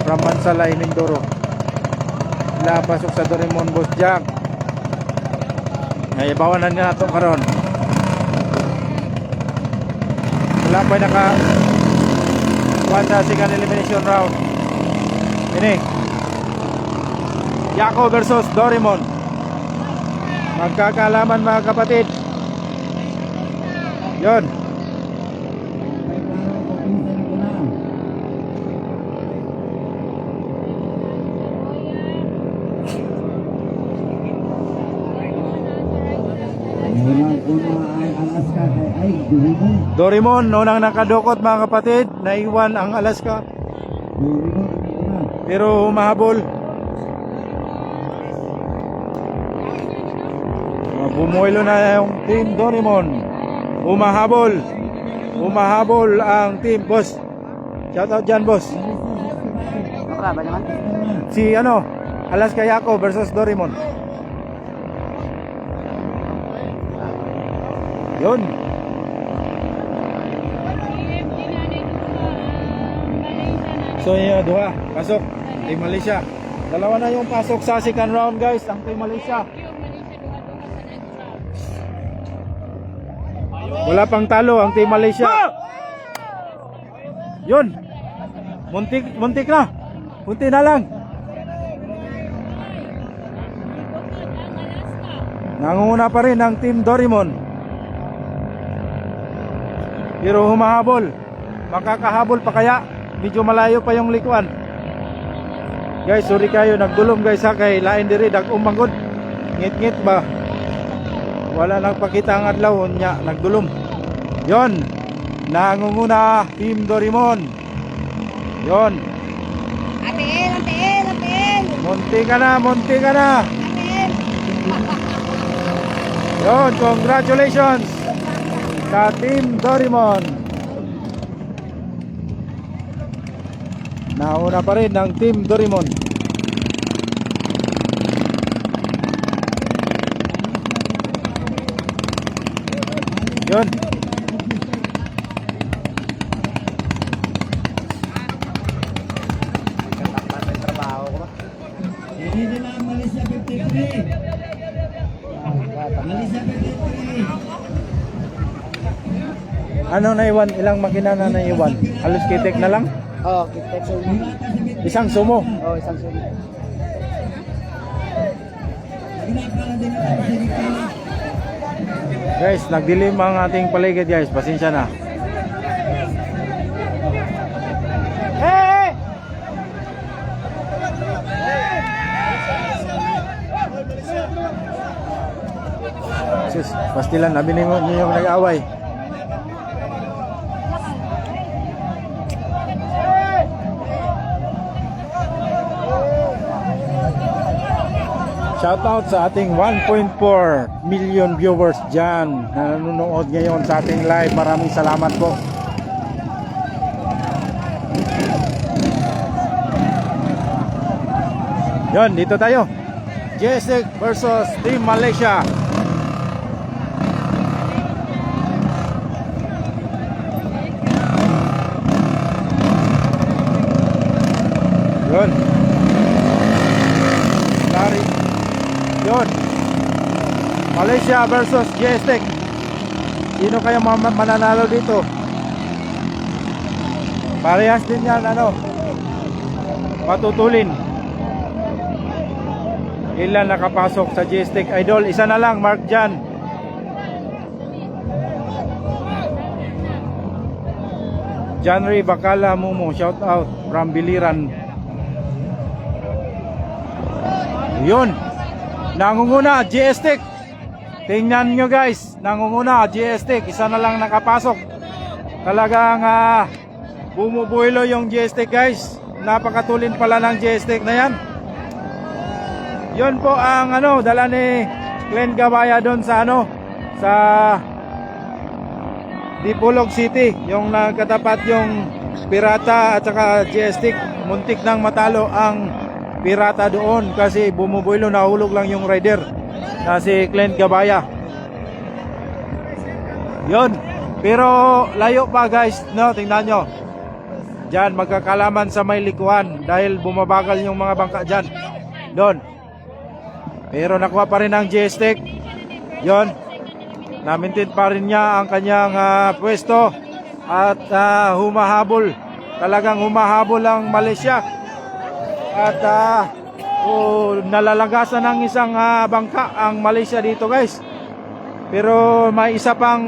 from Mansalay, Mindoro. Pasok sa Doraemon boss Jack. Ay bawanan nga nato karon. Wala pa naka second elimination round. Ini Yako versus Doraemon. Magkakalaman mga kapatid. Yon. Doraemon, unang nakadukot mga kapatid, naiwan ang Alaska. Pero humahabol. Bumuelo na yung team Doraemon. Humahabol ang team boss. Shout out dyan boss. Si Alaska Yako versus Doraemon. Yun. So yun, duha, pasok Team Malaysia. Dalawa na yung pasok sa second round guys, ang Team Malaysia. Wala pang talo ang Team Malaysia. Yun. Muntik na. Punti na lang. Nangunguna pa rin ang Team Doraemon. Pero humahabol. Makakahabol pa kaya? Medyo malayo pa yung likuan. Guys, sorry kayo, nagdulom guys ha, kay lain diri dag-umangod. Ngit-ngit ba? Wala nang pakita ang adlaw nya, nagdulom. Yon. Nangunguna Team Doraemon. Yon. Atin. Munti ka na. Yon, congratulations sa Team Doraemon. Nauna pa rin ng Team Doraemon. Ano naiwan? Ilang makina na naiwan? Halos kitik na lang?
Oo, kita sa
Isang sumo.
Oo, isang sumo.
Guys, nagdilim ang ating paligid guys. Pasensya na. Sus, pastilan, nabinin mo niyo yung nag-away. Shoutout sa ating 1.4 million viewers dyan na nanonood ngayon sa ating live. Maraming salamat po. Yon, dito tayo. JSTEC versus Team Malaysia. Yon. Lari. Yon. Malaysia versus JSTEC. Sino kaya mananalo dito? Parehas din yan, ano? Patutulin. Ilan nakapasok sa JSTEC Idol? Isa na lang, mark dyan. Janry Bakala Mumu, shout out from Biliran. Yun, nangunguna JSTEC. Tingnan nyo guys, nangunguna JSTEC. Isa na lang nakapasok. Talagang bumubuhilo yung JSTEC guys. Napakatulin pala ng JSTEC na yan. Yun po ang dala ni Glenn Gabaya doon sa sa Dipolog City, yung nagkatapat yung Pirata at saka JSTEC. Muntik nang matalo ang Pirata doon kasi bumubuilo, nahulog lang yung rider na si Glenn Gabaya. Yun, pero layo pa guys, no? Tingnan nyo dyan, magkakalaman sa may likuan dahil bumabagal yung mga bangka dyan doon. Pero nakuha pa rin ang JSTEC. Yon, namintin pa rin niya ang kanyang pwesto at humahabol. Talagang humahabol ang Malaysia. At nalalagasan ng isang bangka ang Malaysia dito guys. Pero may isa pang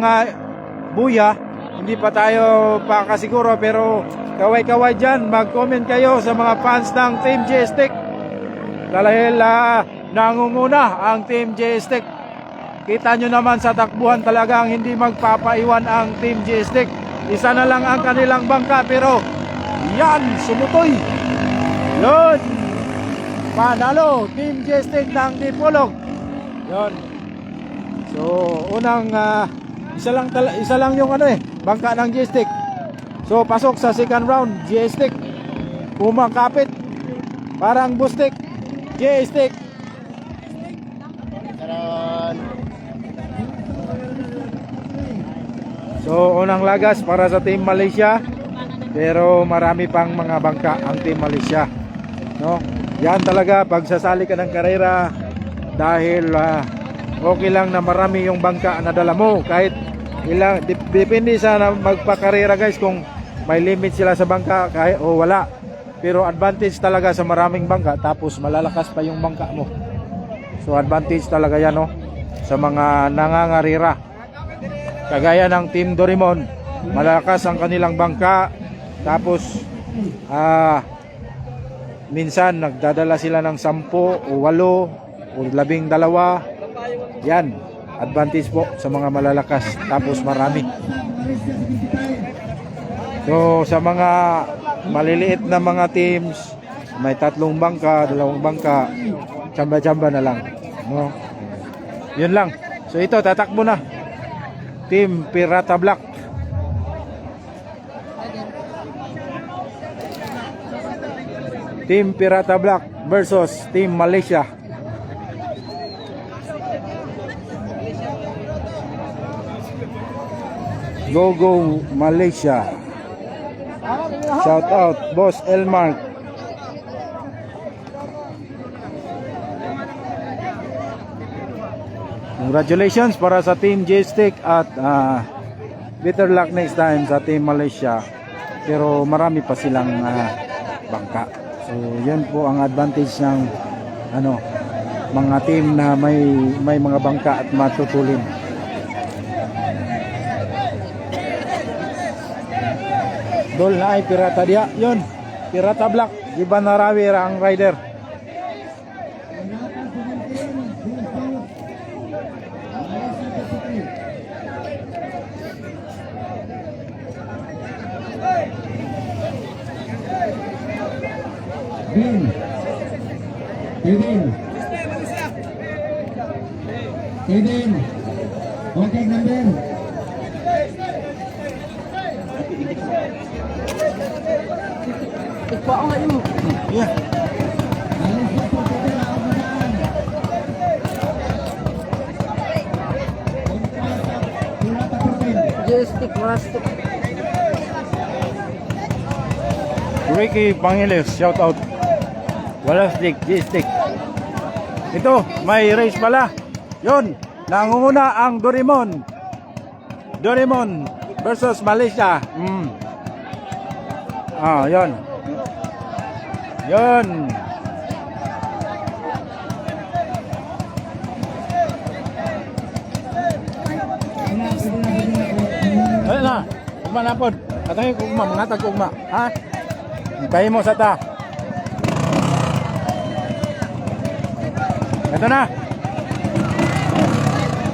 buya. Hindi pa tayo pakasiguro, pero kaway-kaway dyan. Mag-comment kayo sa mga fans ng Team JSTEC. Dahil nangunguna ang Team JSTEC. Kita nyo naman sa takbuhan, talagang hindi magpapaiwan ang Team JSTEC. Isa na lang ang kanilang bangka, pero yan, sumutoy. Yun, panalo Team JSTEC ng Dipolog. Yun. So unang isa lang yung bangka ng JSTEC. So pasok sa second round, JSTEC kumakapit, parang bustik. JSTEC. So unang lagas para sa Team Malaysia, pero marami pang mga bangka ang Team Malaysia, no? Yan talaga pag sasali ka ng karera, dahil okay lang na marami yung bangka na dala mo. Kahit ilang, depende sa magpakarera guys kung may limit sila sa bangka kahit o wala. Pero advantage talaga sa maraming bangka, tapos malalakas pa yung bangka mo. So advantage talaga yan, no? Sa mga nangangarira. Kagaya ng Team Doraemon, malalakas ang kanilang bangka, tapos minsan nagdadala sila ng 10 o 8 o 12. Yan, advantage po sa mga malalakas, tapos marami. So sa mga maliliit na mga teams, may 3 bangka, 2 bangka, tsamba-tsamba na lang, no? Yun lang. So ito, tatakbo na Team Pirata Black. Team Pirata Black versus Team Malaysia. Go Malaysia. Shout out Boss Elmark. Congratulations para sa Team JSTEC at better luck next time sa Team Malaysia. Pero marami pa silang bangka. So yan po ang advantage ng mga team na may mga bangka at matutulin. Dol na ay pirata dia. Yun, pirata black. Giban na rawi ang rider.
Kevin, contact number.
Ikaw ang ngayon.
Yeah.
Joystick, mastic.
Ricky Pangiles, shout out. Wala stick, G-stick. Ito, may race pala. Yun, nangunguna ang Doraemon. Doraemon versus Malaysia. Yun. Yun. Ayun na, ugma na po. Katangin ko ugma, mangatag ugma. Ha? Hintayin mo sa ta. Ito na.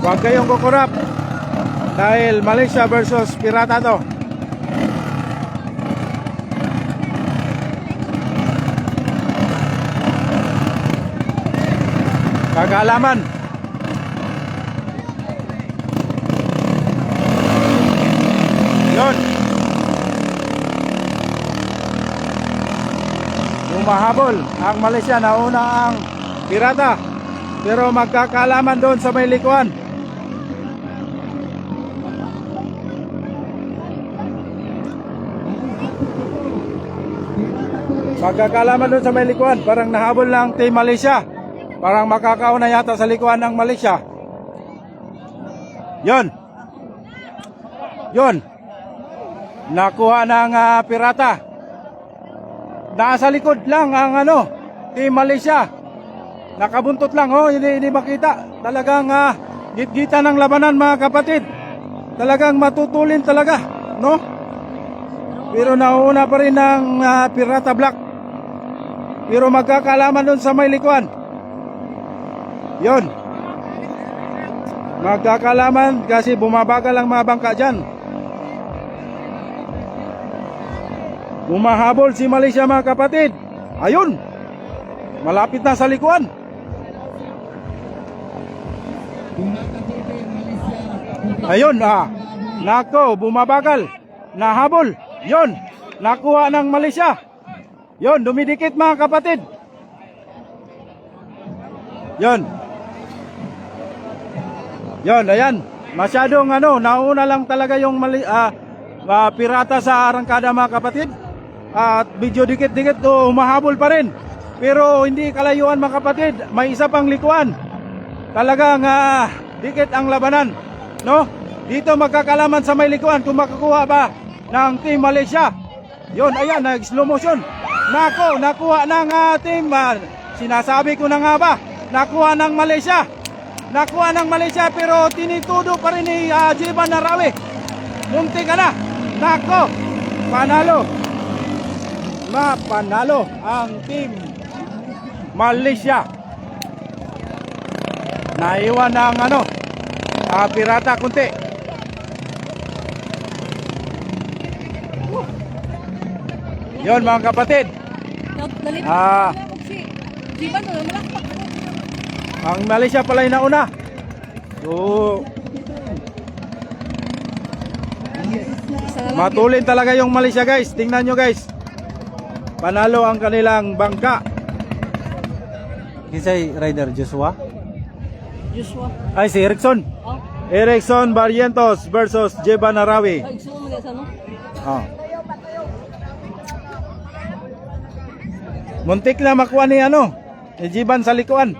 Huwag kayong kukurap. Dahil Malaysia versus Pirata to. Kagalaman. Yun. Humahabol ang Malaysia, nauna ang Pirata. Pero magkakalaman doon sa may likuan. Magkakalaman doon sa may likuan. Parang nahabol lang Team Malaysia. Parang makakauna yata sa likuan ng Malaysia. Yon. Yon. Nakuha ng Pirata. Nasa likod lang ang Team Malaysia. Nakabuntot lang, hindi makita. Talagang gitgita ng labanan, mga kapatid. Talagang matutulin talaga, no? Pero nauna pa rin ng Pirata Black. Pero magkakalaman doon sa may likuan. Yon. Magkakalaman kasi bumabagal ang mga bangka dyan. Bumahabol si Malaysia, mga kapatid. Ayun. Malapit na sa likuan. Ayun, nako, bumabagal. Nahabol. Yon, nakuha ng Malaysia. Yon, dumidikit, mga kapatid. Yon. Yon, ayan. Masyadong nauna lang talaga yung Pirata sa arangkada, mga kapatid. At medyo dikit-dikit humahabol pa rin. Pero hindi kalayuan, mga kapatid. May isa pang likuan. Talagang dikit ang labanan, no? Dito magkakalaman sa may likuan kung makakuha ba ng Team Malaysia. Yon, ayan, nag-slow motion. Nako, nakuha ng team. Sinasabi ko na nga ba, nakuha ng Malaysia. Nakuha ng Malaysia, pero tinitudo pa rin ni Jiban Narawi. Munti ka na. Nako, panalo. Panalo ang Team Malaysia. Naiwan ng Pirata kunti. Yon, mga kapatid. Ang Malaysia pala yung nauna. So, matulin talaga yung Malaysia, guys. Tingnan nyo, guys. Panalo ang kanilang bangka. Kinsay rider, Joshua?
Joshua.
Ay, si Erickson. Erickson Barrientos versus Jiban Narawi.
Ay, gusto mo sa
Muntik na makuha ni Jiban sa likuan.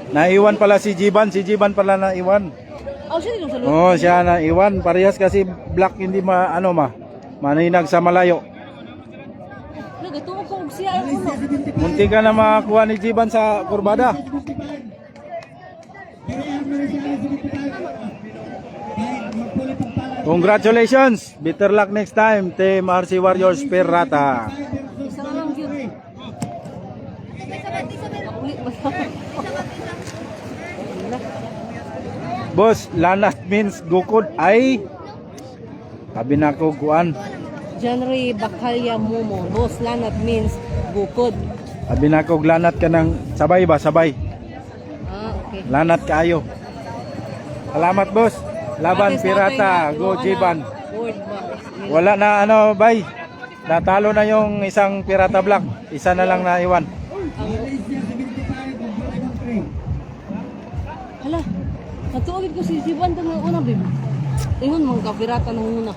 Naiwan pala si Jiban pala naiwan.
Oh, siya yung sa loob.
Oh, siya naiwan. Parehas kasi black hindi maninag sa malayo.
Nagatuo ko og siya ang uno.
Munti ka na makakuha ni Jiban sa kurbada. Congratulations! Better luck next time, Team RC Warriors Pirata.
Isa na lang yun. Uli ba?
Boss, lanat means gukod ay sabi na ko kuan.
January Bakalya Momo. Boss, lanat means bukod.
Sabi na ko lanat ka ng sabay ba? Sabay.
Ah, okay.
Lanat kaayo. Salamat boss. Laban
Ate, sa
Pirata,
akin,
go
ano,
Jiban.
word ba?
Wala na bay. Natalo na yung isang Pirata Black. Isa na lang naiwan.
Hala, natuogid ko si Jiban ito ng una, babe. Ingon mga kapirata ng una.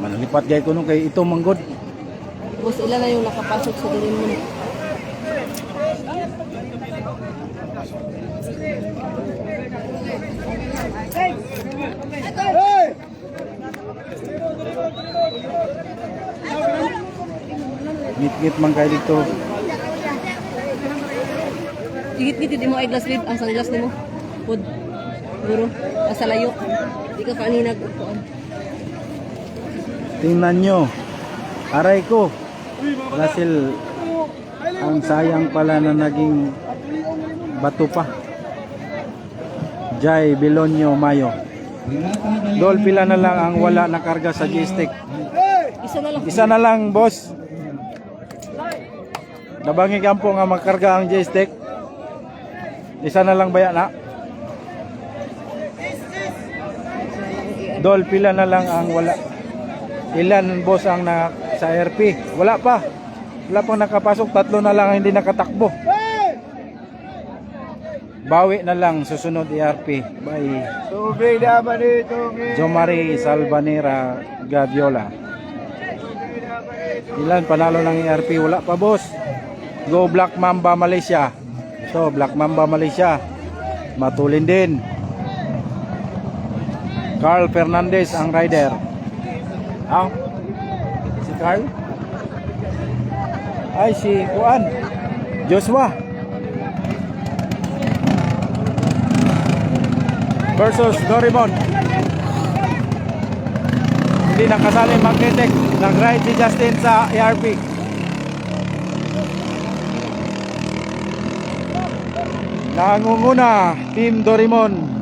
Manalipat gay ko nung kay ito manggod.
Boss, ilan na yung nakapasok sa dilim mo?
Ngit-ngit man kayo dito.
Higit-higit di mo ay glass lid ang sunglass nimo. Pud. Guro, asa layo. Di ka kaninag upuan.
Tingnan nyo. Aray ko. Dahil ang sayang pala na naging bato pa. Jai Belonio Mayo. Dol pila na lang ang wala na karga sa G-Stick.
Isa na lang.
Isa na lang boss. Nabangi kampo nga magkarga ang J-Stick. Isa na lang baya na. Dol pila na lang ang wala. Ilan boss ang na sa RP? Wala pa. Wala pang nakapasok. 3 na lang ang hindi nakatakbo. Bawi na lang susunod ERP. Bye.
Tubig naman dito.
Jomari Salvanera Gaviola. Ilan panalo ng ERP? Wala pa boss. Go Black Mamba Malaysia. So Black Mamba Malaysia. Matulin din. Carl Fernandez ang rider. Si Carl? Ay si Juan. Joshua. Versus Dorimon. Hindi nakasali magnetic. Nag-ride si Justin sa ERP. Nangunguna Team Dorimon.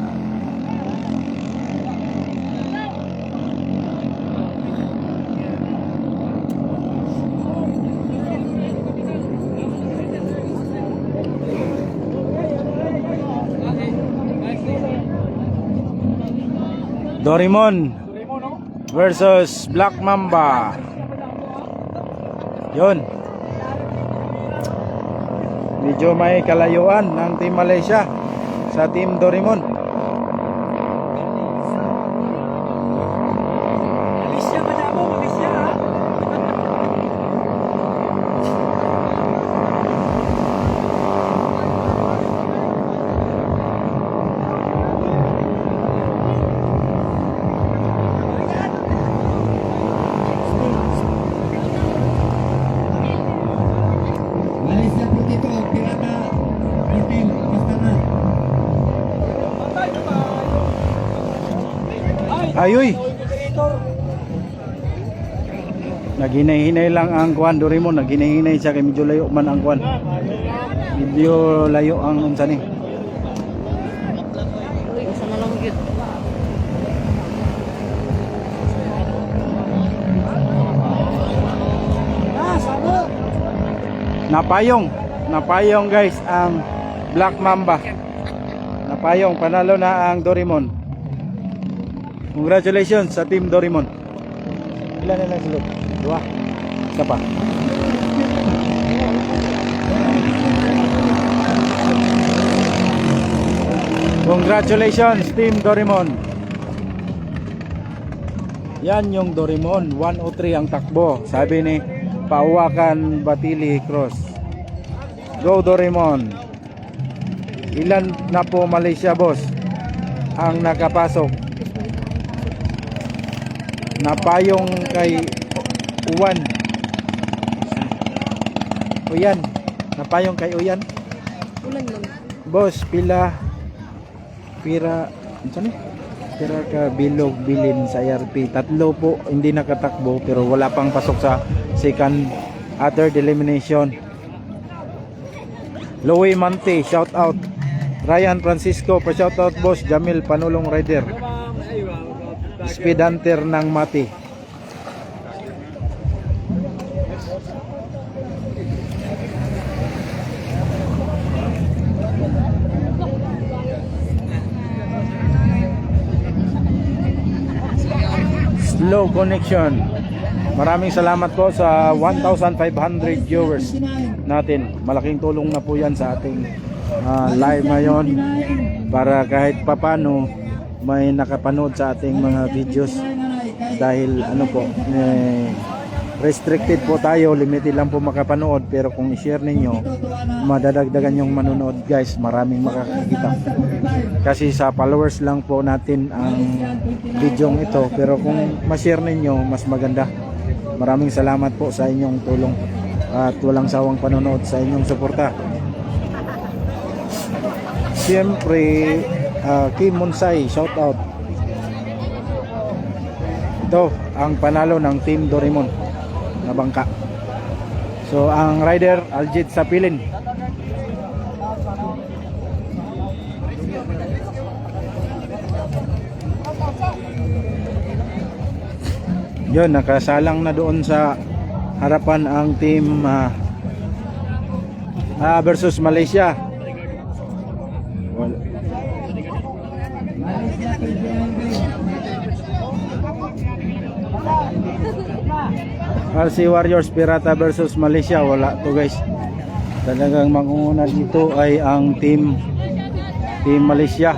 Dorimon versus Black Mamba. Yun. Medyo may kalayuan ng Team Malaysia sa Team Dorimon.
Malaysia po dito, Pirata. Martin, basta na.
Ayoy. Naghinay-hinay lang ang kuan Dorimon, naghinay-hinay siya kay medyo layo man ang kuan. Medyo layo ang unsa ni.
Uy, isa na lang yun.
Napayong guys ang Black Mamba. Napayong, panalo na ang Dorimon. Congratulations sa Team Dorimon. Ilan na lang silog? 2. Isa pa. Congratulations Team Dorimon. Yan yung Dorimon. 103 ang takbo. Sabi ni Pauwakan Batili Cross. Go Dorimon. Ilan na po Malaysia, boss, ang nakapasok? Napayong kay Uwan. Uyan. Napayong kay Uyan.
Ulan lang.
Boss, pira ano ni? Pira ka bilog bilin sa IRP. 3 po hindi nakatakbo pero wala pang pasok sa second third elimination. Louie Mante, shout out. Ryan Francisco, pa shout out boss. Jamil Panulong Rider. Speed Hunter ng Mati. Slow connection. Maraming salamat po sa 1,500 viewers natin. Malaking tulong na po yan sa ating live ngayon para kahit papano may nakapanood sa ating mga videos dahil ano po restricted po tayo, limited lang po makapanood, pero kung i-share ninyo madadagdagan yung manonood guys, maraming makakita kasi sa followers lang po natin ang videong ito, pero kung ma-share ninyo mas maganda. Maraming salamat po sa inyong tulong at walang sawang panonood sa inyong suporta. Siyempre Kim Monsay, shout out. Ito ang panalo ng Team Doraemon na bangka. So ang rider Aljit Sapilin. Yun, nakasalang na doon sa harapan ang team versus Malaysia. RC Warriors Pirata versus Malaysia, wala to guys. Talagang mangunguna dito ay ang team Malaysia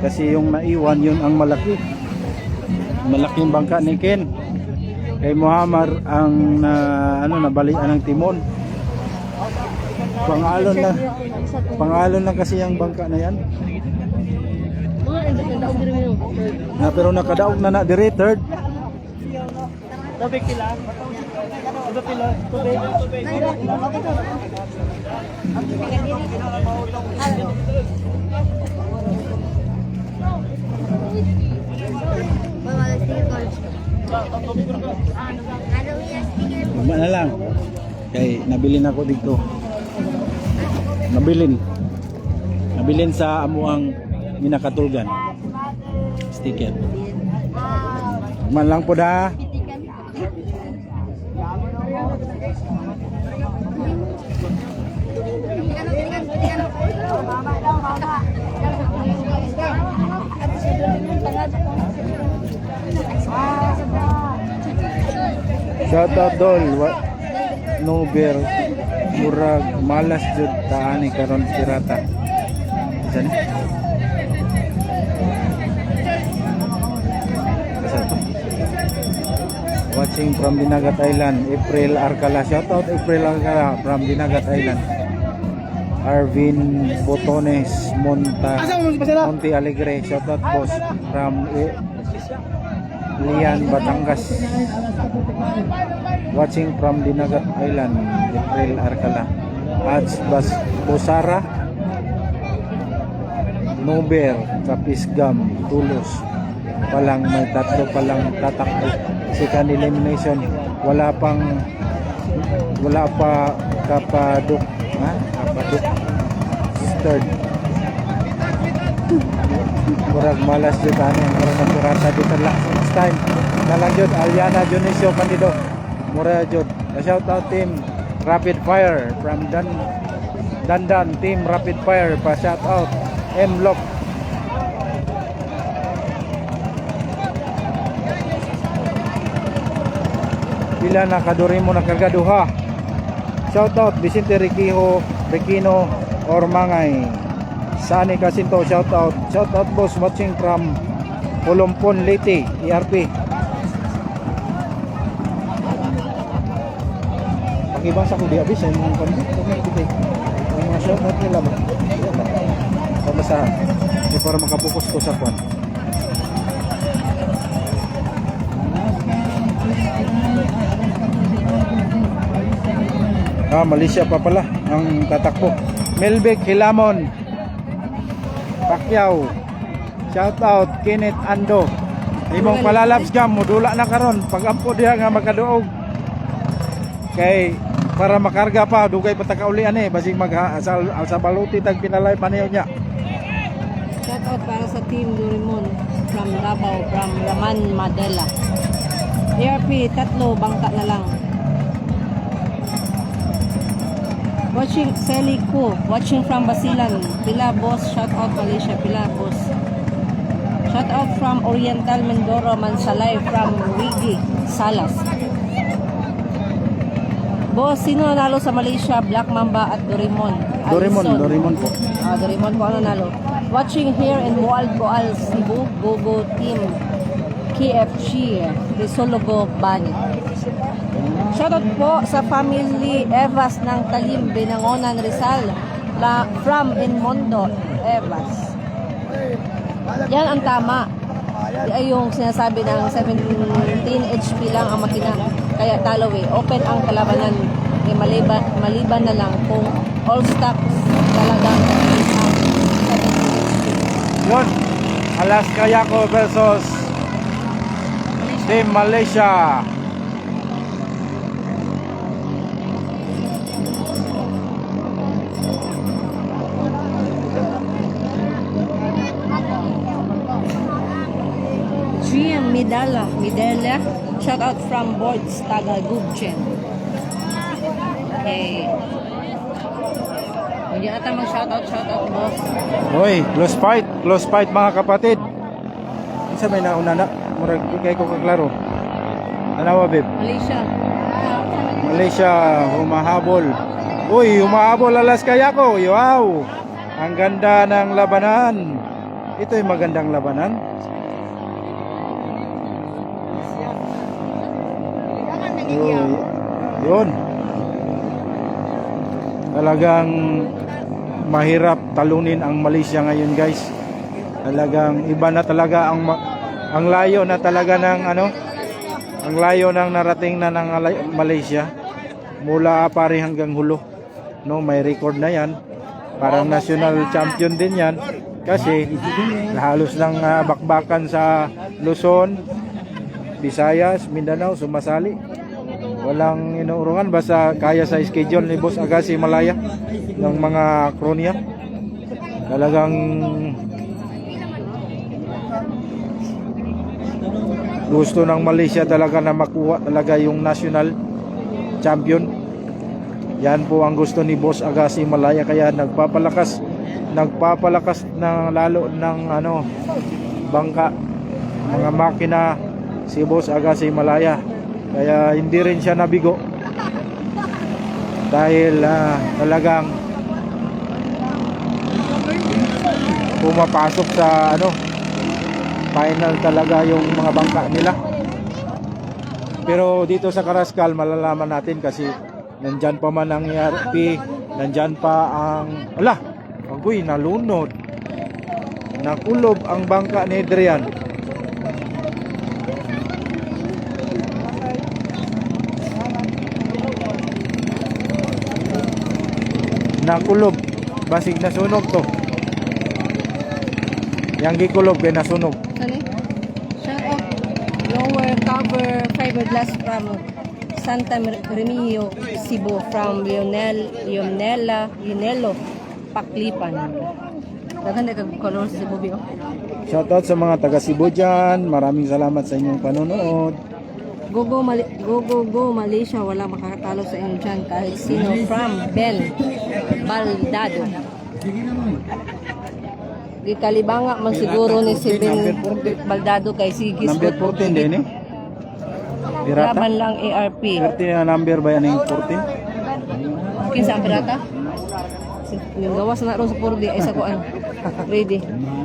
kasi yung naiwan yun ang malaking bangka ni Ken. Kay Muhammad ang nabalian ng timon. Pangalon lang kasi yung bangka na yan. Pero nakadaog na dire third.
Tubig pila. Ito pila. Tubig.
Luma na lang. Kay nabilin ako dito. Nabilin sa amuang minakatulgan. Sticker. Man lang po da. Shout out dol, Nober, murag malas jud taani karon pirata. Isa ni? Watching from Dinagat Island, April Arcala. Shout out April Arcala from Dinagat Island. Arvin Botones Monte Alegre. Shout out boss from Lian Batangas. Watching from Dinagat Island, April Arcala. Ads Bas Bosara, Nober, Kapisgam, Tulos. Palang may 3 palang tatakbo. Second elimination. Wala pa Kapaduk. Kapaduk. Third. Murag malas jud ani ang karon ng pirata dito last time. Nalang jud Aliana Dionisio Candido. Mura jud. Shout out team Rapid Fire from Dandan team Rapid Fire pa shout out M-Lock. Pila na kadurimo na kargaduha. Shout out Vicente Riquino Ormangay. Sani Casinto, shout out boss watching from Polompon Leyte, ERP. Pakibasa ko di abis ay mga konti. mga shoutout nila ba? Pabasahan. Di para makapokus ko sa kwan. Malaysia pa pala ang tatakbo. Melvic Hilamon, Pacquiao, shoutout Kenneth Ando. Imong palalabs gam modula na karon pagampo diha nga makaduog. Kay para makarga pa dugay patakaulian basig sa baluti tag pinalay paniyo niya.
Shout out para sa Team Doraemon from Davao, from Raman Madela. ARP, 3 bangka na lang. Watching Sally Ko, watching from Basilan. Pila boss, shout out Malaysia, pila boss. Shout out from Oriental Mindoro, Mansalay, from Wigi, Salas. Boss, sino nanalo sa Malaysia? Black Mamba at Doraemon.
Doraemon po.
Doraemon po ang nanalo. Watching here in Boal, Cebu, Gogo Team, KFG, Risologo, Bani. Shoutout po sa family Evas ng Talim, Binangonan, Rizal, from Inmondo, Evas. Yan ang tama. Ay yung sinasabi ng 17 HP lang ang makina. Kaya talo open ang kalabanan. Maliban na lang kung all stocks talagang
Yun, Alaska Yako versus Team Malaysia.
GM Midala, shout out from Boards Tagalugchen. Okay. Hindi ata mag-shout out boss.
Hoy, close fight mga kapatid. Isa may nauna na, murag kay ko kaklaro. Ano ba, babe? Malaysia humahabol. Uy, humahabol Alaska Yako. Wow! Ang ganda ng labanan. Ito yung magandang labanan. Yun. Talagang mahirap talunin ang Malaysia ngayon, guys. Talagang iba na talaga ang layo na talaga ng ang layo ng narating na ng Malaysia mula pare hanggang hulo. No, may record na 'yan. Parang national champion din 'yan kasi halos lang bakbakan sa Luzon, Visayas, Mindanao sumasali. Walang inuurungan basta kaya sa schedule ni Boss Agassi Malaya ng mga kronya. Talagang gusto ng Malaysia talaga na makuha talaga yung national champion. Yan po ang gusto ni Boss Agassi Malaya kaya nagpapalakas na lalo ng bangka, mga makina si Boss Agassi Malaya. Kaya hindi rin siya nabigo dahil talagang pumapasok sa final talaga yung mga bangka nila. Pero dito sa Karaskal malalaman natin kasi nandyan pa man ang ERP, nandyan pa ang agoy, nalunod, nakulob ang bangka ni Adrian. Nakulob, basig nasunog to. Yang gikulob kay nasunog.
Shout out lower cover fiberglass from Santa Remigio, Cebu, from Yunelo, Paklipan. Dagan kag color sa Cebu bio.
Shout out sa mga taga Cebu dyan. Maraming salamat sa inyong panonood.
Go Malaysia, wala makakatalo sa inyo dyan kahit sino, from Ben Baldado. Di kalibanga man siguro ni si Ben Baldado kay Sigis.
Number 14 din Pirata?
Laban lang ARP.
30 na number ba yan yung 14?
Kinsa ang pirata? Yung gawas na ron sa 4D ay sa kuan. Ready.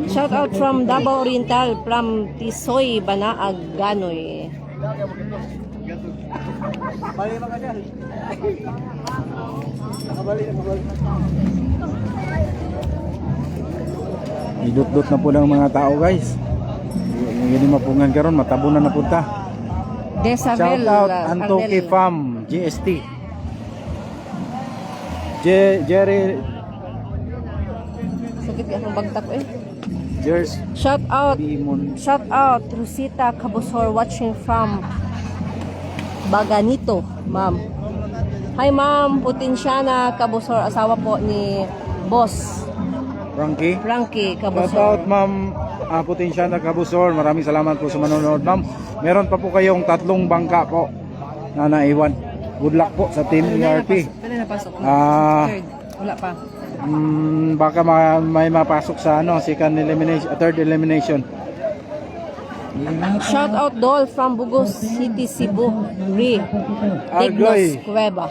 Shout out from Davao Oriental, from Tisoy, Banaag, Ganoy.
Balik na ka dyan. Nakabalik.
Idot-dot na po ng mga tao guys. Hindi mapungan karon, matabunan na punta.
Desabel
Shout out Antoki
Ardel.
Farm GST. Jerry
Sakit ka akong bagtak eh.
Jers
Shout out
Bimon.
Rosita Cabusor watching from Baganito, ma'am. Hi ma'am, Putinsyana Cabusor, asawa po ni Boss
Frankie.
Frankie
Shout
Cabusor.
out ma'am Putinsyana Cabusor. Maraming salamat po sa manonood ma'am. Meron pa po kayong 3 bangka po na naiwan. Good luck po sa team ERP.
Pwede na pasok.
Ah.
Third. Wala pa.
Baka may mapasok sa second elimination, third elimination.
Shout out Dol from Bugos City, Cebu. Ri.
Argoy.
Dignos Cueva.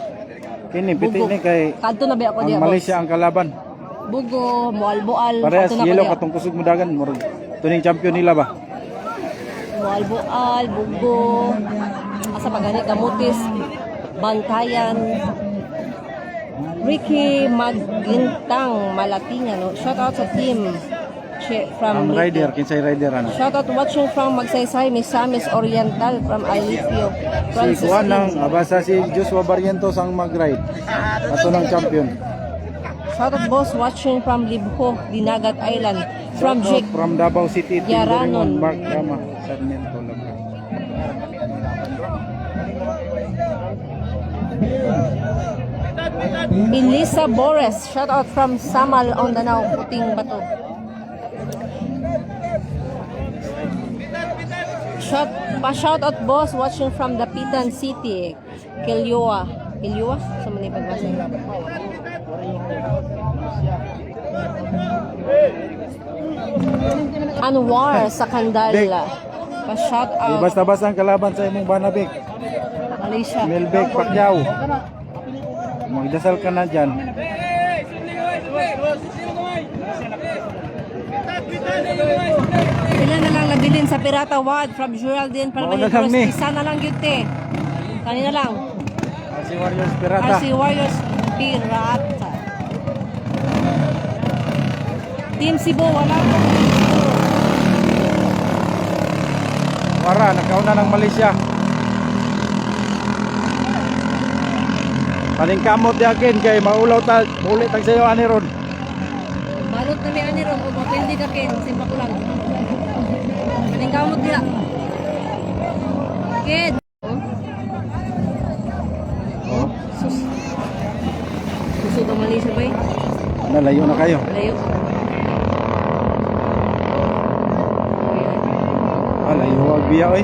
Kini piti ni kay
Kadto na ba ako
ang
diya,
Malaysia ang kalaban.
Bugo, Moalboal.
Parehas
kadto na
yellow
ko diya.
katong kusog mo dagan murag tuning champion nila ba.
Moalboal, Bugo. Asa pagani Kamutis. Bantayan. Ricky Magintang Malatingan. No? Shout out sa team. From
Ang rider, kinsay rider ano.
Shout out watching from Magsaysay, Misamis Oriental from Alipio.
Si Juan ng abasa si Joshua Barrientos ang mag-ride. Ato ng champion.
Shout out boss watching from Libho, Dinagat Island. From
Shout out
Jake
from Davao City,
Yaranon.
Mark Rama, Sarmiento Lagra.
Elisa Bores. Shout out from Samal Ondanao, Puting Bato. Shout out boss watching from Dapitan City, Kilua. Kilua? Sa mali pagbasa. Anwar sa Kandala. Pa-shout
Di
out
basta-basta ang kalaban sa imong Banabik.
Malaysia.
Melbek Pacquiao. Magdasal ka na dyan.
Sila na lang nabilin sa Pirata Wad from Geraldine para
Mao na lang ni.
Isa na lang yun te. Kanina lang.
Si Warriors Pirata.
RC Warriors Pirata. Team Cebu, wala po.
Wara, nagkauna ng Malaysia. Palingkamot di akin kay maulaw ta, ulit ang sayo ani ron.
Balot na may ani ron, o mapildi ka kin, simpa ko lang. Kaning kamot diya. Kid.
Oh,
Sus. Gusto ba Malaysia ba eh?
nalayo na kayo.
Layo.
Layo wag biya oy.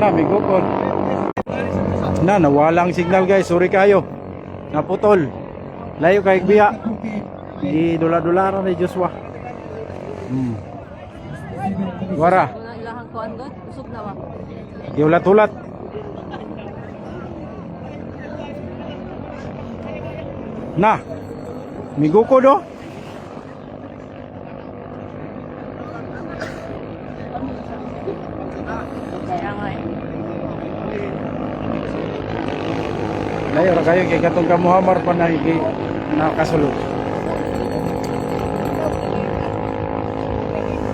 Migukod. Nawala ang signal guys, sorry kayo. Naputol. Layo kay biya. Di dula-dulara ni Joshua. Wara.
Wala ilahang kuan god, usog na wa.
Giulat-ulat. Na. Migukod oh.
Kaya nga eh.
Layo ra kayo kay katong kamuhamar pa na nakasulod.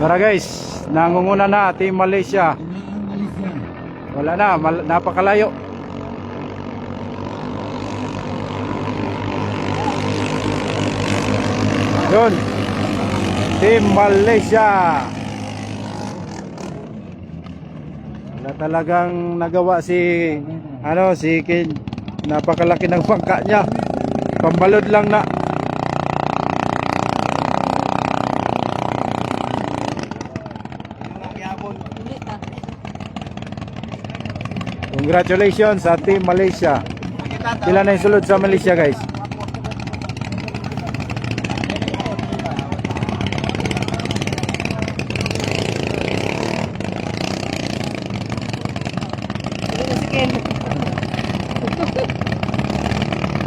Tara guys, nangunguna na Team Malaysia. Wala na, napakalayo. Yun, Team Malaysia. Wala talagang nagawa si si Ken. Napakalaki ng bangka niya. Pambalod lang na. Congratulations sa Team Malaysia. Sila na yung sulod sa Malaysia guys.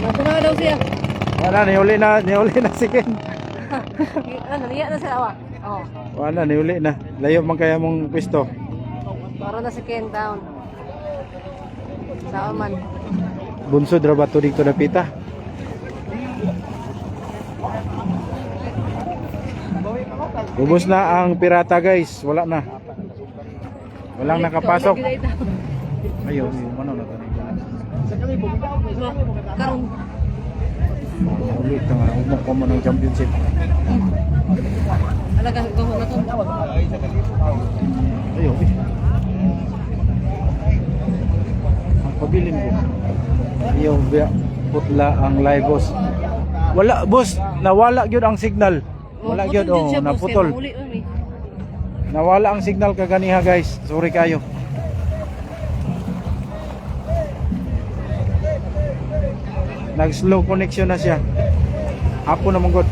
Natunaw daw siya.
Wala, nihuli na si Ken.
Ano, niya na siya wa. Oh,
Wala, niuli na. Layo man kaya mong pwesto.
para na sa Ken Town. Saan man.
Bunsod ra ba to dito dapita? Ubos na ang pirata guys, wala na. Walang nakapasok. Ayun, yung ano na tani.
Karon.
Ulit na nga, umok ko mo ng championship.
Alaga ko na to.
Ayun. Ang pabilin ko. Ayun, putla ang live boss. Wala boss, nawala gyud ang signal. Wala gyud, oh, naputol. Nawala ang signal kaganiha guys. Sorry kayo. Nag-slow connection na siya. Apo na mong god.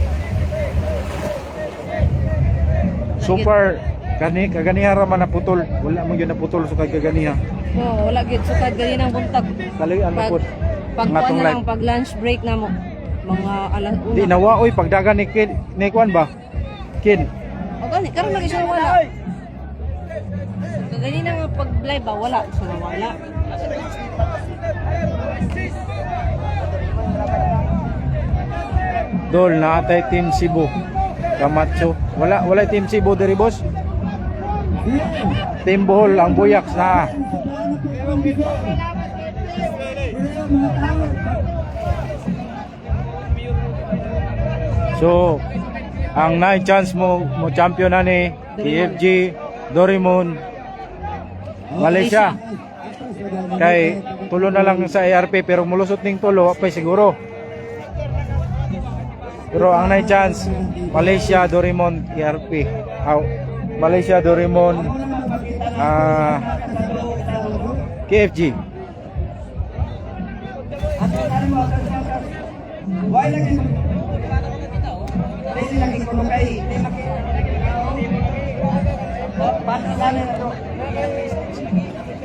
Super kaganiha ra man naputol. Wala man gyud naputol so kaganiha.
Oh, wala gid sukad ganinang buntag.
Kaloy ano pod.
Pag
Ngatong
na lang
live.
pag lunch break na mo. Mga alas
Di
una.
nawa oy pagdagan ni Kin, ni Kwan ba? Kin.
O gani, karon lagi siya wala. Ganina nga pag live ba wala siya wala.
Dol na atay Team Cebu. Camacho. Wala Team Cebu diri boss. Team Bohol ang buyak na. So, ang nine chance mo champion na ni TFG Doraemon Malaysia. Kay tulo na lang sa ARP pero mulusot ning tulo pa siguro. Pero ang nine chance Malaysia Doraemon ARP. Malaysia Doraemon KFG.
Why lagi? Dili lagi kuno kay. Bata sana na to.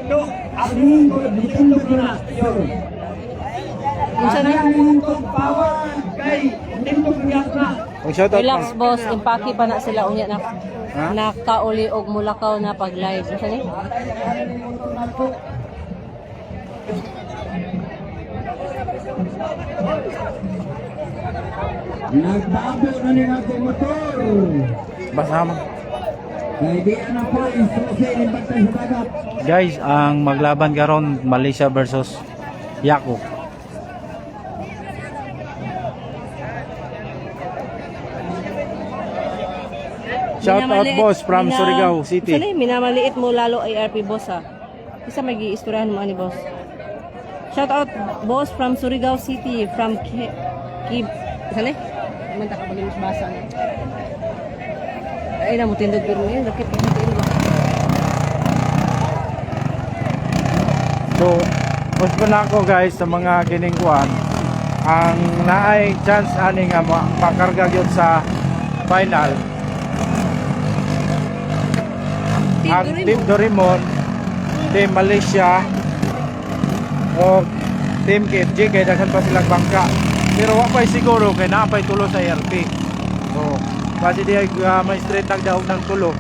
To, abning ko bitindog na. Yo.
Unsa na?
Power kay tindog niya na.
Ang shoutout
Relax
pang-
boss, impaki pa na sila unya na.
Ha?
Nakauli og mulakaw na pag live. Unsa ni?
Nagbago na ni nga motor.
Basta man.
Kay di na po instruksi ni Batay sa dagat.
Guys, ang maglaban karon Malaysia versus Yako. Shout out
Minamaliit-
boss from Surigao City.
Unsa ni? Minamaliit mo lalo ARP boss ha. Isa may giistoryahan mo ani boss. Shout out boss from Surigao City from Isa ni? Man ta ka bagay mas basa na. Ay na mo tindog pero ni lakit pa mo ba.
So, push pa na ako guys sa mga kiningkuan. Ang naay chance ani nga makarga gyud sa final. Ang Team Doraemon, Team Malaysia, o Team KFG kay daghan pa silang bangka. Pero wa pay siguro kay naapay tulo sa ARP. So, kasi di may straight nagdaog ng tulo.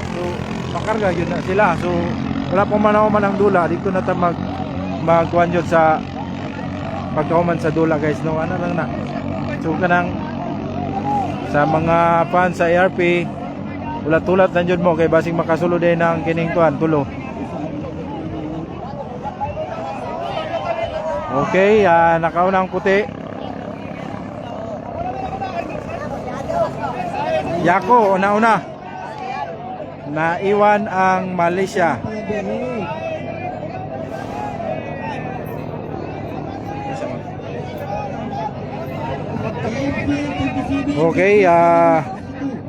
So, makarga yun na sila. So, wala pong man ang dula. Dito na ta magkuhan yun sa pagkauman sa dula guys. No, ano lang na. So, kanang sa mga fans sa ARP, ulat-ulat na yun mo kay basing makasulo din ng kining tuan tulo. Okay, nakauna ang puti. Yako, una-una. Naiwan ang Malaysia. Okay,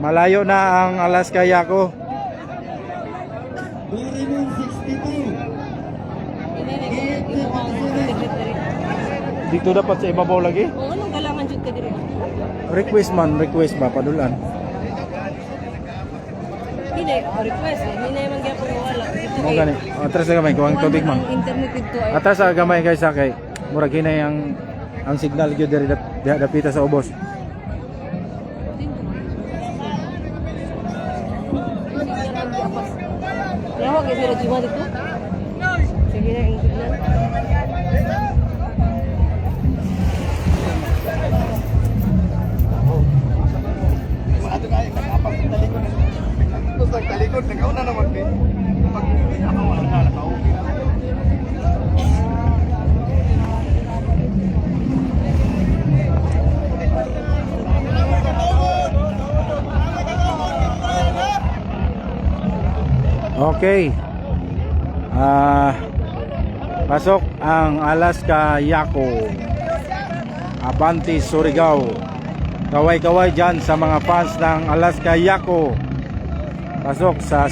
malayo na ang Alaska Yako.
Doraemon 62.
Dito dapat sa ibabaw lagi.
O anong galangan jud ka diri?
Request ba padulan?
Hindi request eh. Hindi man gyapon wala.
Mo gani. Atras sa gamay kuwang tubig man.
Ang internet dito ay
Atras sa gamay guys sa kay murag hinay ang signal gyud diri dapita sa ubos.
Tinawag yung si Rajima dito? Sige na, ingkit na.
Okay. Pasok ang Alaska Yako. Abante Surigao. Kaway-kaway dyan sa mga fans ng Alaska Yako. Pasok sa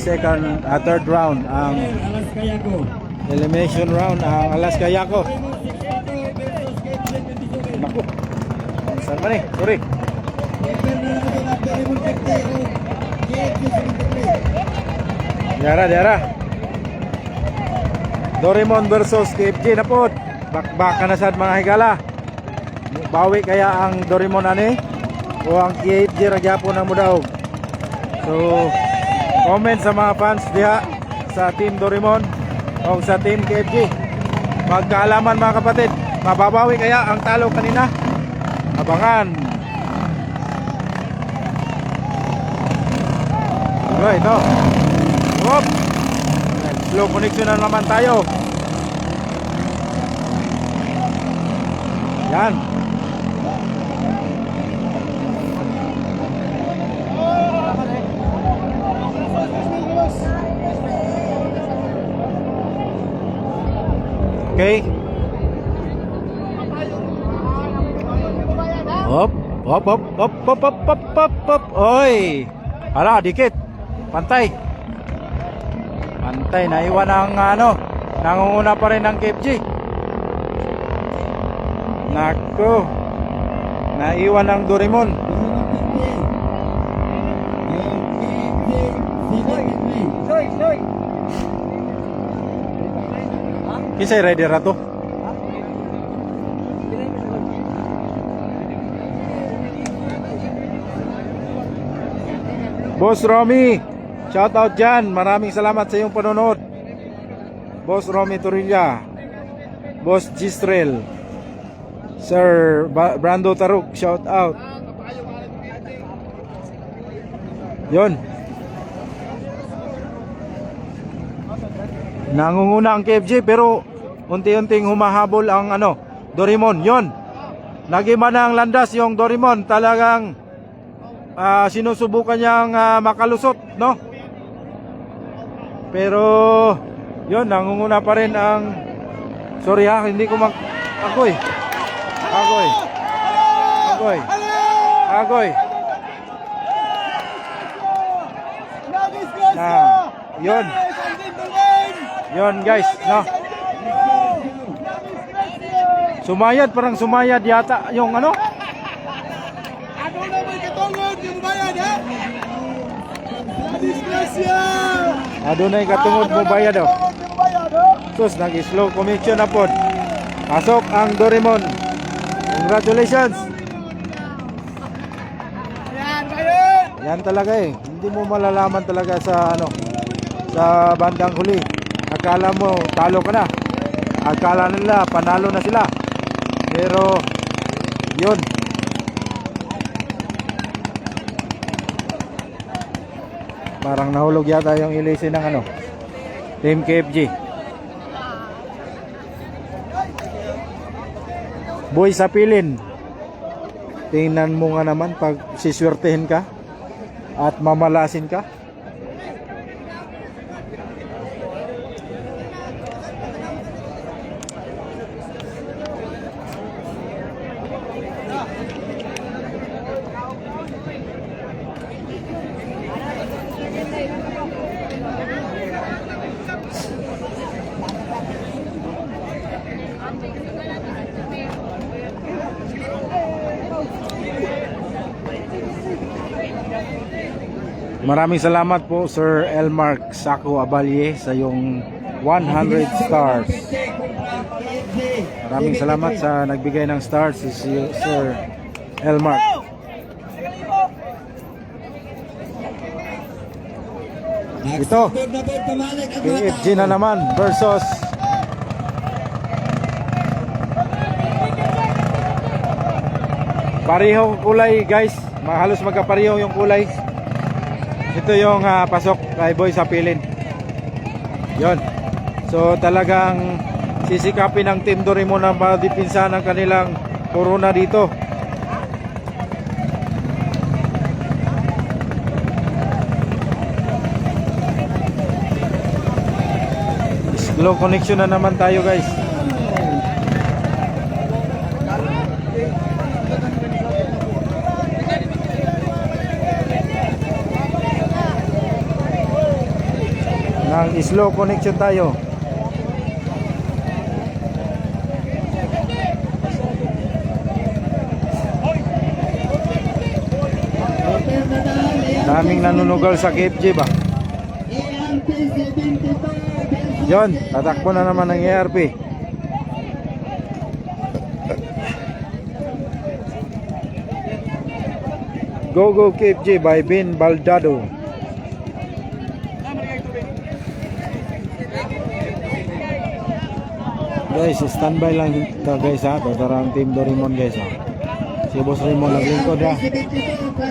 third round ang
Alaska Yako.
elimination round ang Alaska Yako. Naku. Saan man eh? Sorry. Diara. Doraemon versus KFG na po. Bakbaka na sad mga higala. Bawi kaya ang Doraemon ani o ang KFG ragyapon ang mudaog. So, comment sa mga fans diha sa Team Doraemon o sa Team KFG. Magkaalaman mga kapatid, mababawi kaya ang talo kanina? Abangan. Okay, ito. Hop. Slow connection na naman tayo. Yan. Okay. Hop. Oy. Hala, dikit. Pantay. Pantay, naiwan ang nangunguna pa rin ng KFG. Nako. Naiwan ang Doraemon. Kisay rider ato. Boss Romy, shout out dyan. Maraming salamat sa iyong panonood. Boss Romy Torilla, Boss Gistrel, Sir Brando Taruk, shout out. Yon. Nangunguna ang KFG pero unti-unting humahabol ang Doraemon. Yon. Nagima na ang landas yung Doraemon. Talagang sinusubukan niyang makalusot, no? Pero yon, nangunguna pa rin ang hindi ko Agoy. Yon. Yon guys, no? Parang sumayad yata yung Adunay katungod mo bayad daw. Sus, nag-slow commission na po. Pasok ang Doraemon. Congratulations. Yan talaga eh. Hindi mo malalaman talaga sa sa bandang huli. Akala mo talo ka na. Akala nila panalo na sila. Pero yun. Parang nahulog yata yung ilisin ng Team KFG. Boy sa pilin. Tingnan mo nga naman pag siswertehin ka at mamalasin ka. Maraming salamat po Sir Elmark Sako Abalye sa yung 100 stars. Maraming salamat sa nagbigay ng stars si Sir Elmark. Ito,
Nagsugod na po pumalik ang mga
KFG
tao.
na naman versus pareho kulay guys, halos magkapareho yung kulay. Ito yung pasok kay Boy sa pilin. Yon. So talagang sisikapin ng Team Doraemon na madipinsa ng kanilang corona dito. Slow connection na naman tayo guys. Nang slow connection tayo. Daming nanunugal sa KFG ba?
ARP 72
Yon, tatakbo na naman ng ARP. Go Go KFG by Ben Baldado. Guys, standby lang ito guys ha. Tatarang Team Doraemon guys ha. Si Boss Raymond naglingkod ha.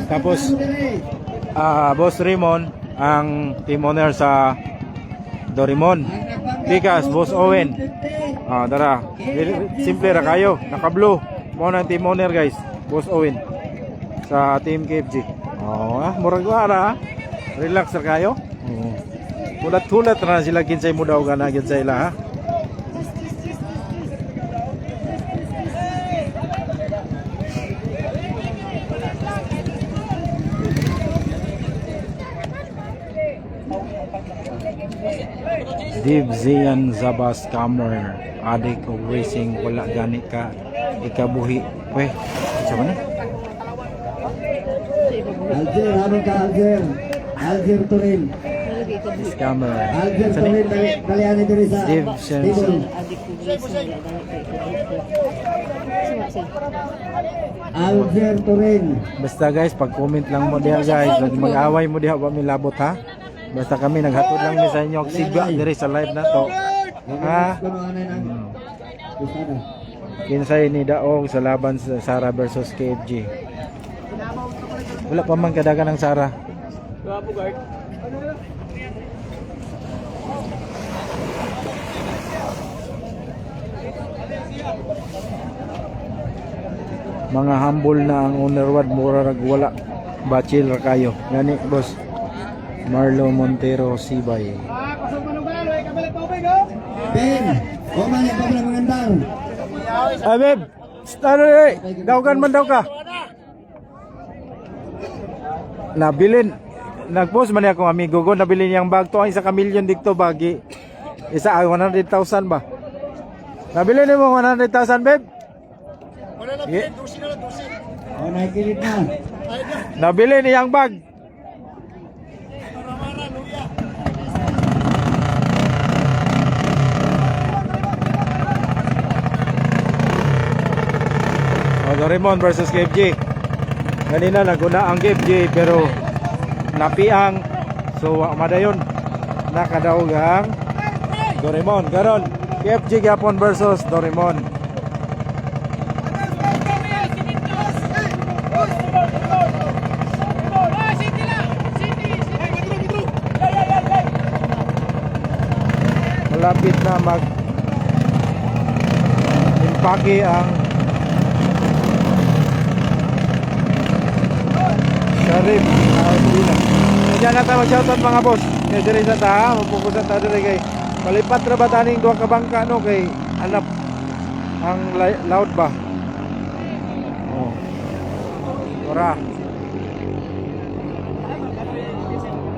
Tapos Boss Raymond ang team owner sa Doraemon. Tikas, Boss Owen. Tara. Simple ra kayo. Naka-blue. Mo na team owner guys. Boss Owen sa Team KFG. Murag wala ha. Relax ra kayo. Hulat-hulat na sila kinsay mo daw gana gid sa ila ha. Div Zian Zabas Kamer adik og racing wala gani ka ikabuhi weh sa man
Alger, ano ka Alger? Alger Turin.
Kamer
Alger Turin, kaliani diri sa
Div Zian
Tibol. Alger Turin.
basta guys pag comment lang mo diha guys lagi mag-away mo diha wa mi labot ha basta kami naghatod lang ni sa inyo og sigba diri sa live na to ha. Kinsay ni Daog sa laban sa Sara versus KFG. Wala pa man kadagan ng Sara. Mga humble na ang owner wad mura rag wala bachelor kayo. Gani boss Marlo Montero Sibay.
Ben, kuman yung pabla mangandar.
Abib, daugan man daw ka. Nabilin. Nag-post man akong amigo ko, nabilin yung bag to, ang isa ka milyon dito bagi. Isa 100,000 ba? Nabilin mo 100,000, babe?
Oh, nakikilit na.
Nabilin iyang bag. Doraemon versus KFG. Kanina naguna ang KFG pero napiang so madayon nakadaog ang Doraemon. Karon KFG gapon versus Doraemon. Malapit na mag impake ang Sarip, diyan na tayo mag-shoutout mga boss. Diri sa ta, mapupusan ta diri kay palipat ra ba taning duha ka bangka no kay hanap ang loud ba. Oh. Ora.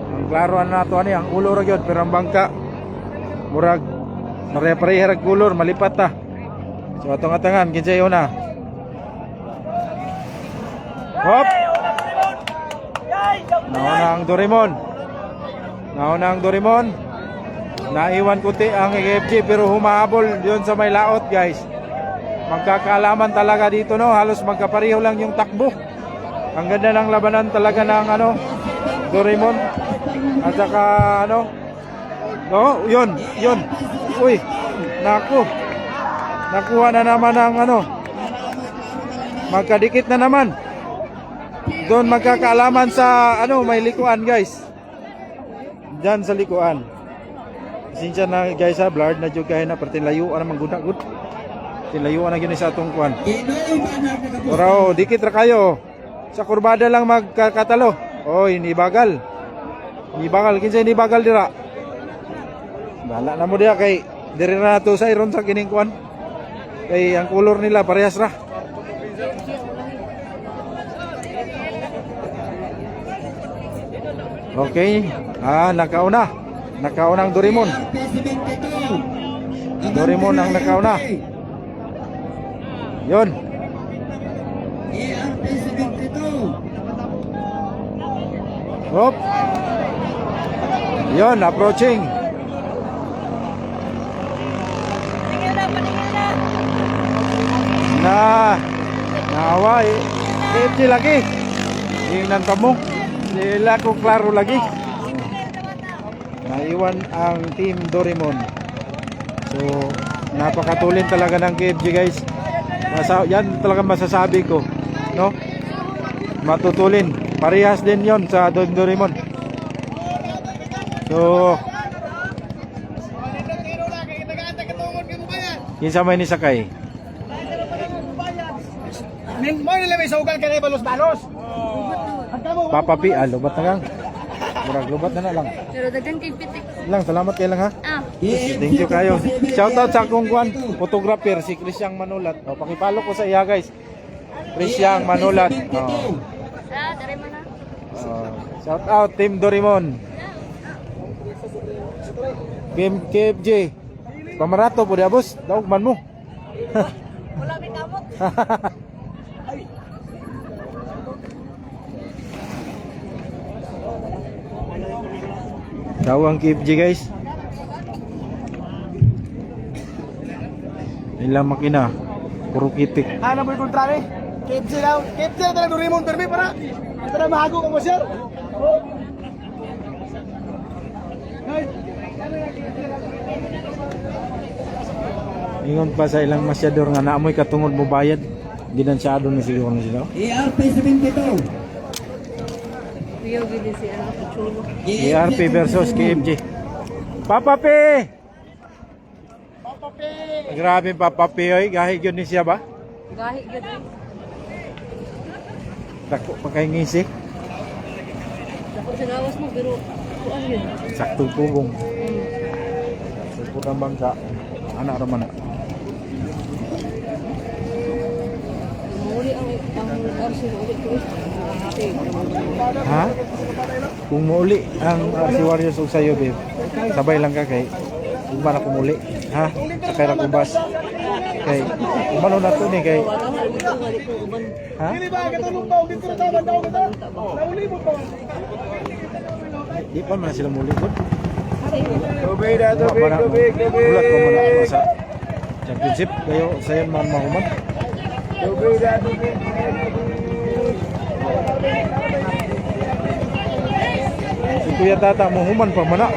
Ang klaro na to ani ang ulo ra gyud pero ang bangka murag mare-pareha ra kulor malipat ta. So atong atangan kinsay una. Hop. Nauna ang Doraemon. Naiwan kuti ang KFG pero humahabol yun sa may laot guys. Magkakaalaman talaga dito no. Halos magkapareho lang yung takbo. Ang ganda ng labanan talaga ng Doraemon. At saka ano? No, yun. Uy, naku. Nakuha na naman ang ano. Magkadikit na naman. Doon magkakaalaman sa ano, may likuan guys. Diyan sa likuan. Sinsya na guys ha, blurred na jud kay na perti layuan naman gud. Tilayuan na gyud sa atong kuan. Ora, dikit ra kayo. Sa kurbada lang magkakatalo. Oy, ni bagal. Ni bagal kinsa ni bagal dira. Bala na mo diha kay diri na to sa iron sa kining kuan. Kay ang color nila parehas ra. Okay. Nakauna. Nakauna ang Doraemon. Doraemon ang nakauna. Yon. Hop. Yon, approaching. Naway. KFC lagi. Ingnan pa mo. Sila ko klaro lagi. Naiwan ang team Doraemon. So, napakatulin talaga ng KFC guys. Yan talaga masasabi ko, no? Matutulin. Parehas din 'yon sa Doraemon. So, kinsa may ni sakay?
Mo nila may sugal kay balos-balos.
Papa P, lubat na lang. Murag lubat na lang.
Pero dagang kay pitik.
Lang, salamat kay lang ha. Thank you kayo. Shout out sa akong kuan, photographer si Cristian Manulat. Pakipalo ko sa iya guys. Cristian Manulat. Shout out Team Doraemon. Game KFJ. Pamarato po dia boss. Daog man mo.
Wala may kamot.
Daw ang KFJ guys. Ilang makina. Puro kitik.
Ano mo yung kontrari? KFC daw. KFC na talagang Doraemon permi para mahago ka mo sir.
Ingon pa sa ilang masyador nga naamoy katungod mo bayad. Ginansyado na siguro na sila.
ERP 72.
Kuya gid si ano chulo.
ERP versus KFJ. Papa P!
Papa P!
Grabe Papa P oy, gahi gyud ni siya ba?
Gahi gid.
Dako pa kay ngisi.
Dako sa gawas mo pero kuan yun.
Sakto pugong. Sakto ng bangka. Anak ra man.
Muli ang RC ulit ko.
Ha? Kung muli ang RC Warriors ug sayo babe. Sabay lang ka kay ugma na kumuli. Ha? Sakay ra ko bus. Kay umano na to ni kay. Ha?
Dili ba katulong daw dito sa taban daw kita? Naulibot pa.
Di pa man sila muli gud.
Tubig na
Ulat ko man ako sa championship kayo sayon man mahuman.
Tubig na tubig.
Si Kuya Tata mahuman pa man na.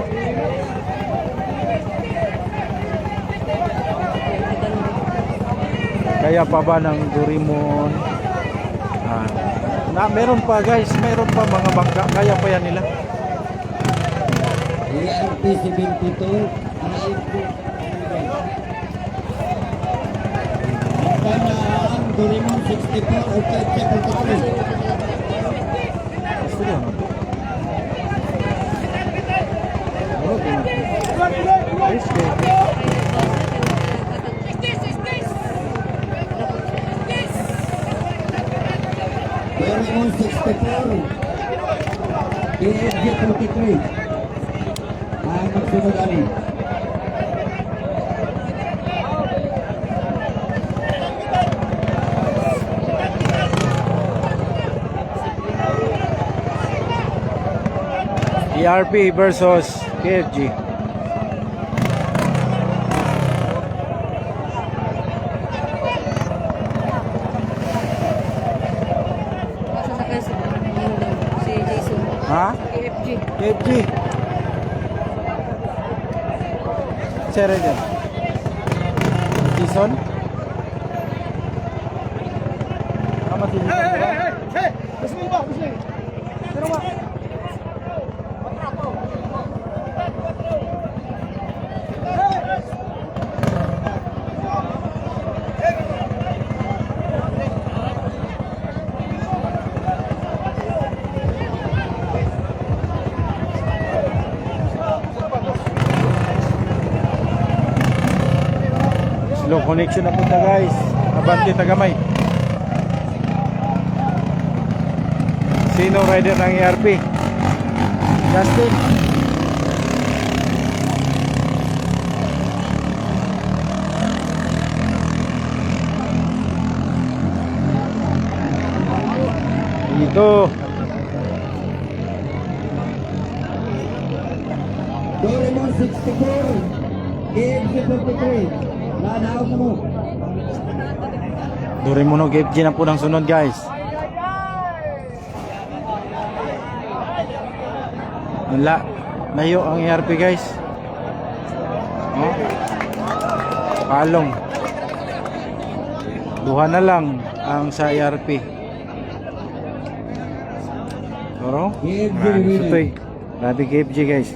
Kaya pa ba ng Doraemon? Meron pa guys, meron pa mga bangka, kaya pa yan nila.
ERP 72. Ang Doraemon 64 o 73.
Gusto niyo, no? Oh,
Doraemon 64. KFG 43. Ang magsunod ani.
ERP versus KFG.
Asa sakay si Jason.
Ha?
KFG.
KFG. Sir Raider. Jason. Amat din.
Hey! Bismillah ba? Bismillah. Pero ba?
Slow connection na punta guys. Abante tagamay. Sino rider ng ERP? Justin. Ito.
Doraemon 64, KFC 43. Lanaw na mo.
Doraemon o KFG na po ng sunod guys. Wala. Layo ang ERP guys. Oh. Palong. Duha na lang ang sa ERP. Pero,
KFG
sutoy. Grabe KFG guys.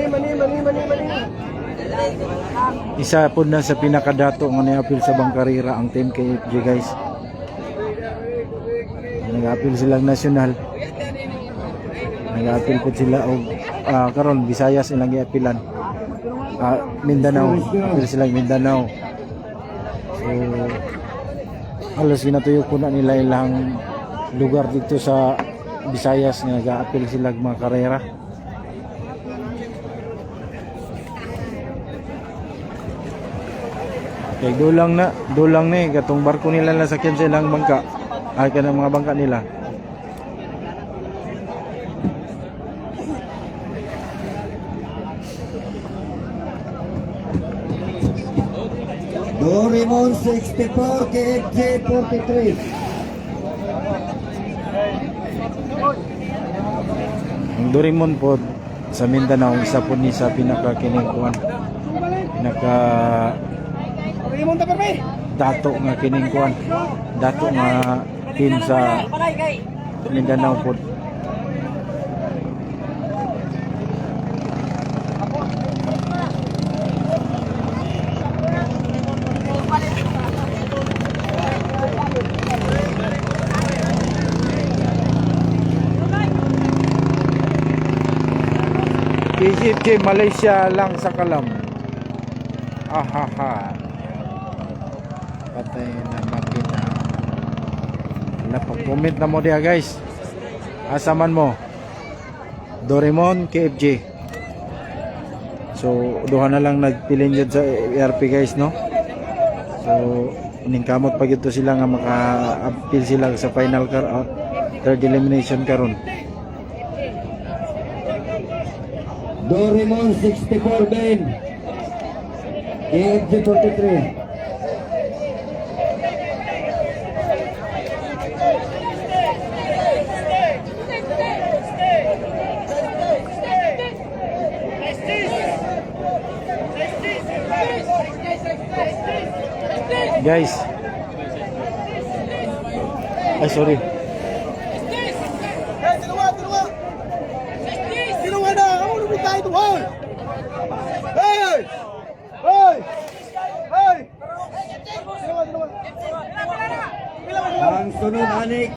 Mani.
Isa po na sa pinakadato nga ni-appeal sa bangkarira ang team KFG guys. Nag-appeal silang nasyonal. Nag-appeal po sila og karon Visayas ilang gi-appealan. Mindanao, appeal silang Mindanao. So halos ginatuyok po na nila ilang lugar dito sa Visayas nga nag-appeal sila mga karera. Kaya dulang na katong barko nila na sakyan sa ilang bangka. Ay kanang mga bangka nila.
Doraemon 64, KFC 43.
Ang Doraemon po sa Mindanao isa po ni sa pinakakiningkuan.
Doraemon ta permi.
Dato nga kiningkuan. Dato nga team sa Mindanao po. KFG Malaysia lang sa Kalam. Ahaha. Patay na makina. Napag-comment na mo diya guys. Asaman mo. Doraemon KFG. So duha na lang nagpilin yun sa ERP guys no. So ningkamot pa gito sila nga maka-appeal sila sa final third elimination karon.
Doraemon 64 Ben, KFC 43.
Guys. Ay sorry.
Tinuwa na. Ako lumit tayo ito. Hey!
Ang sunod anik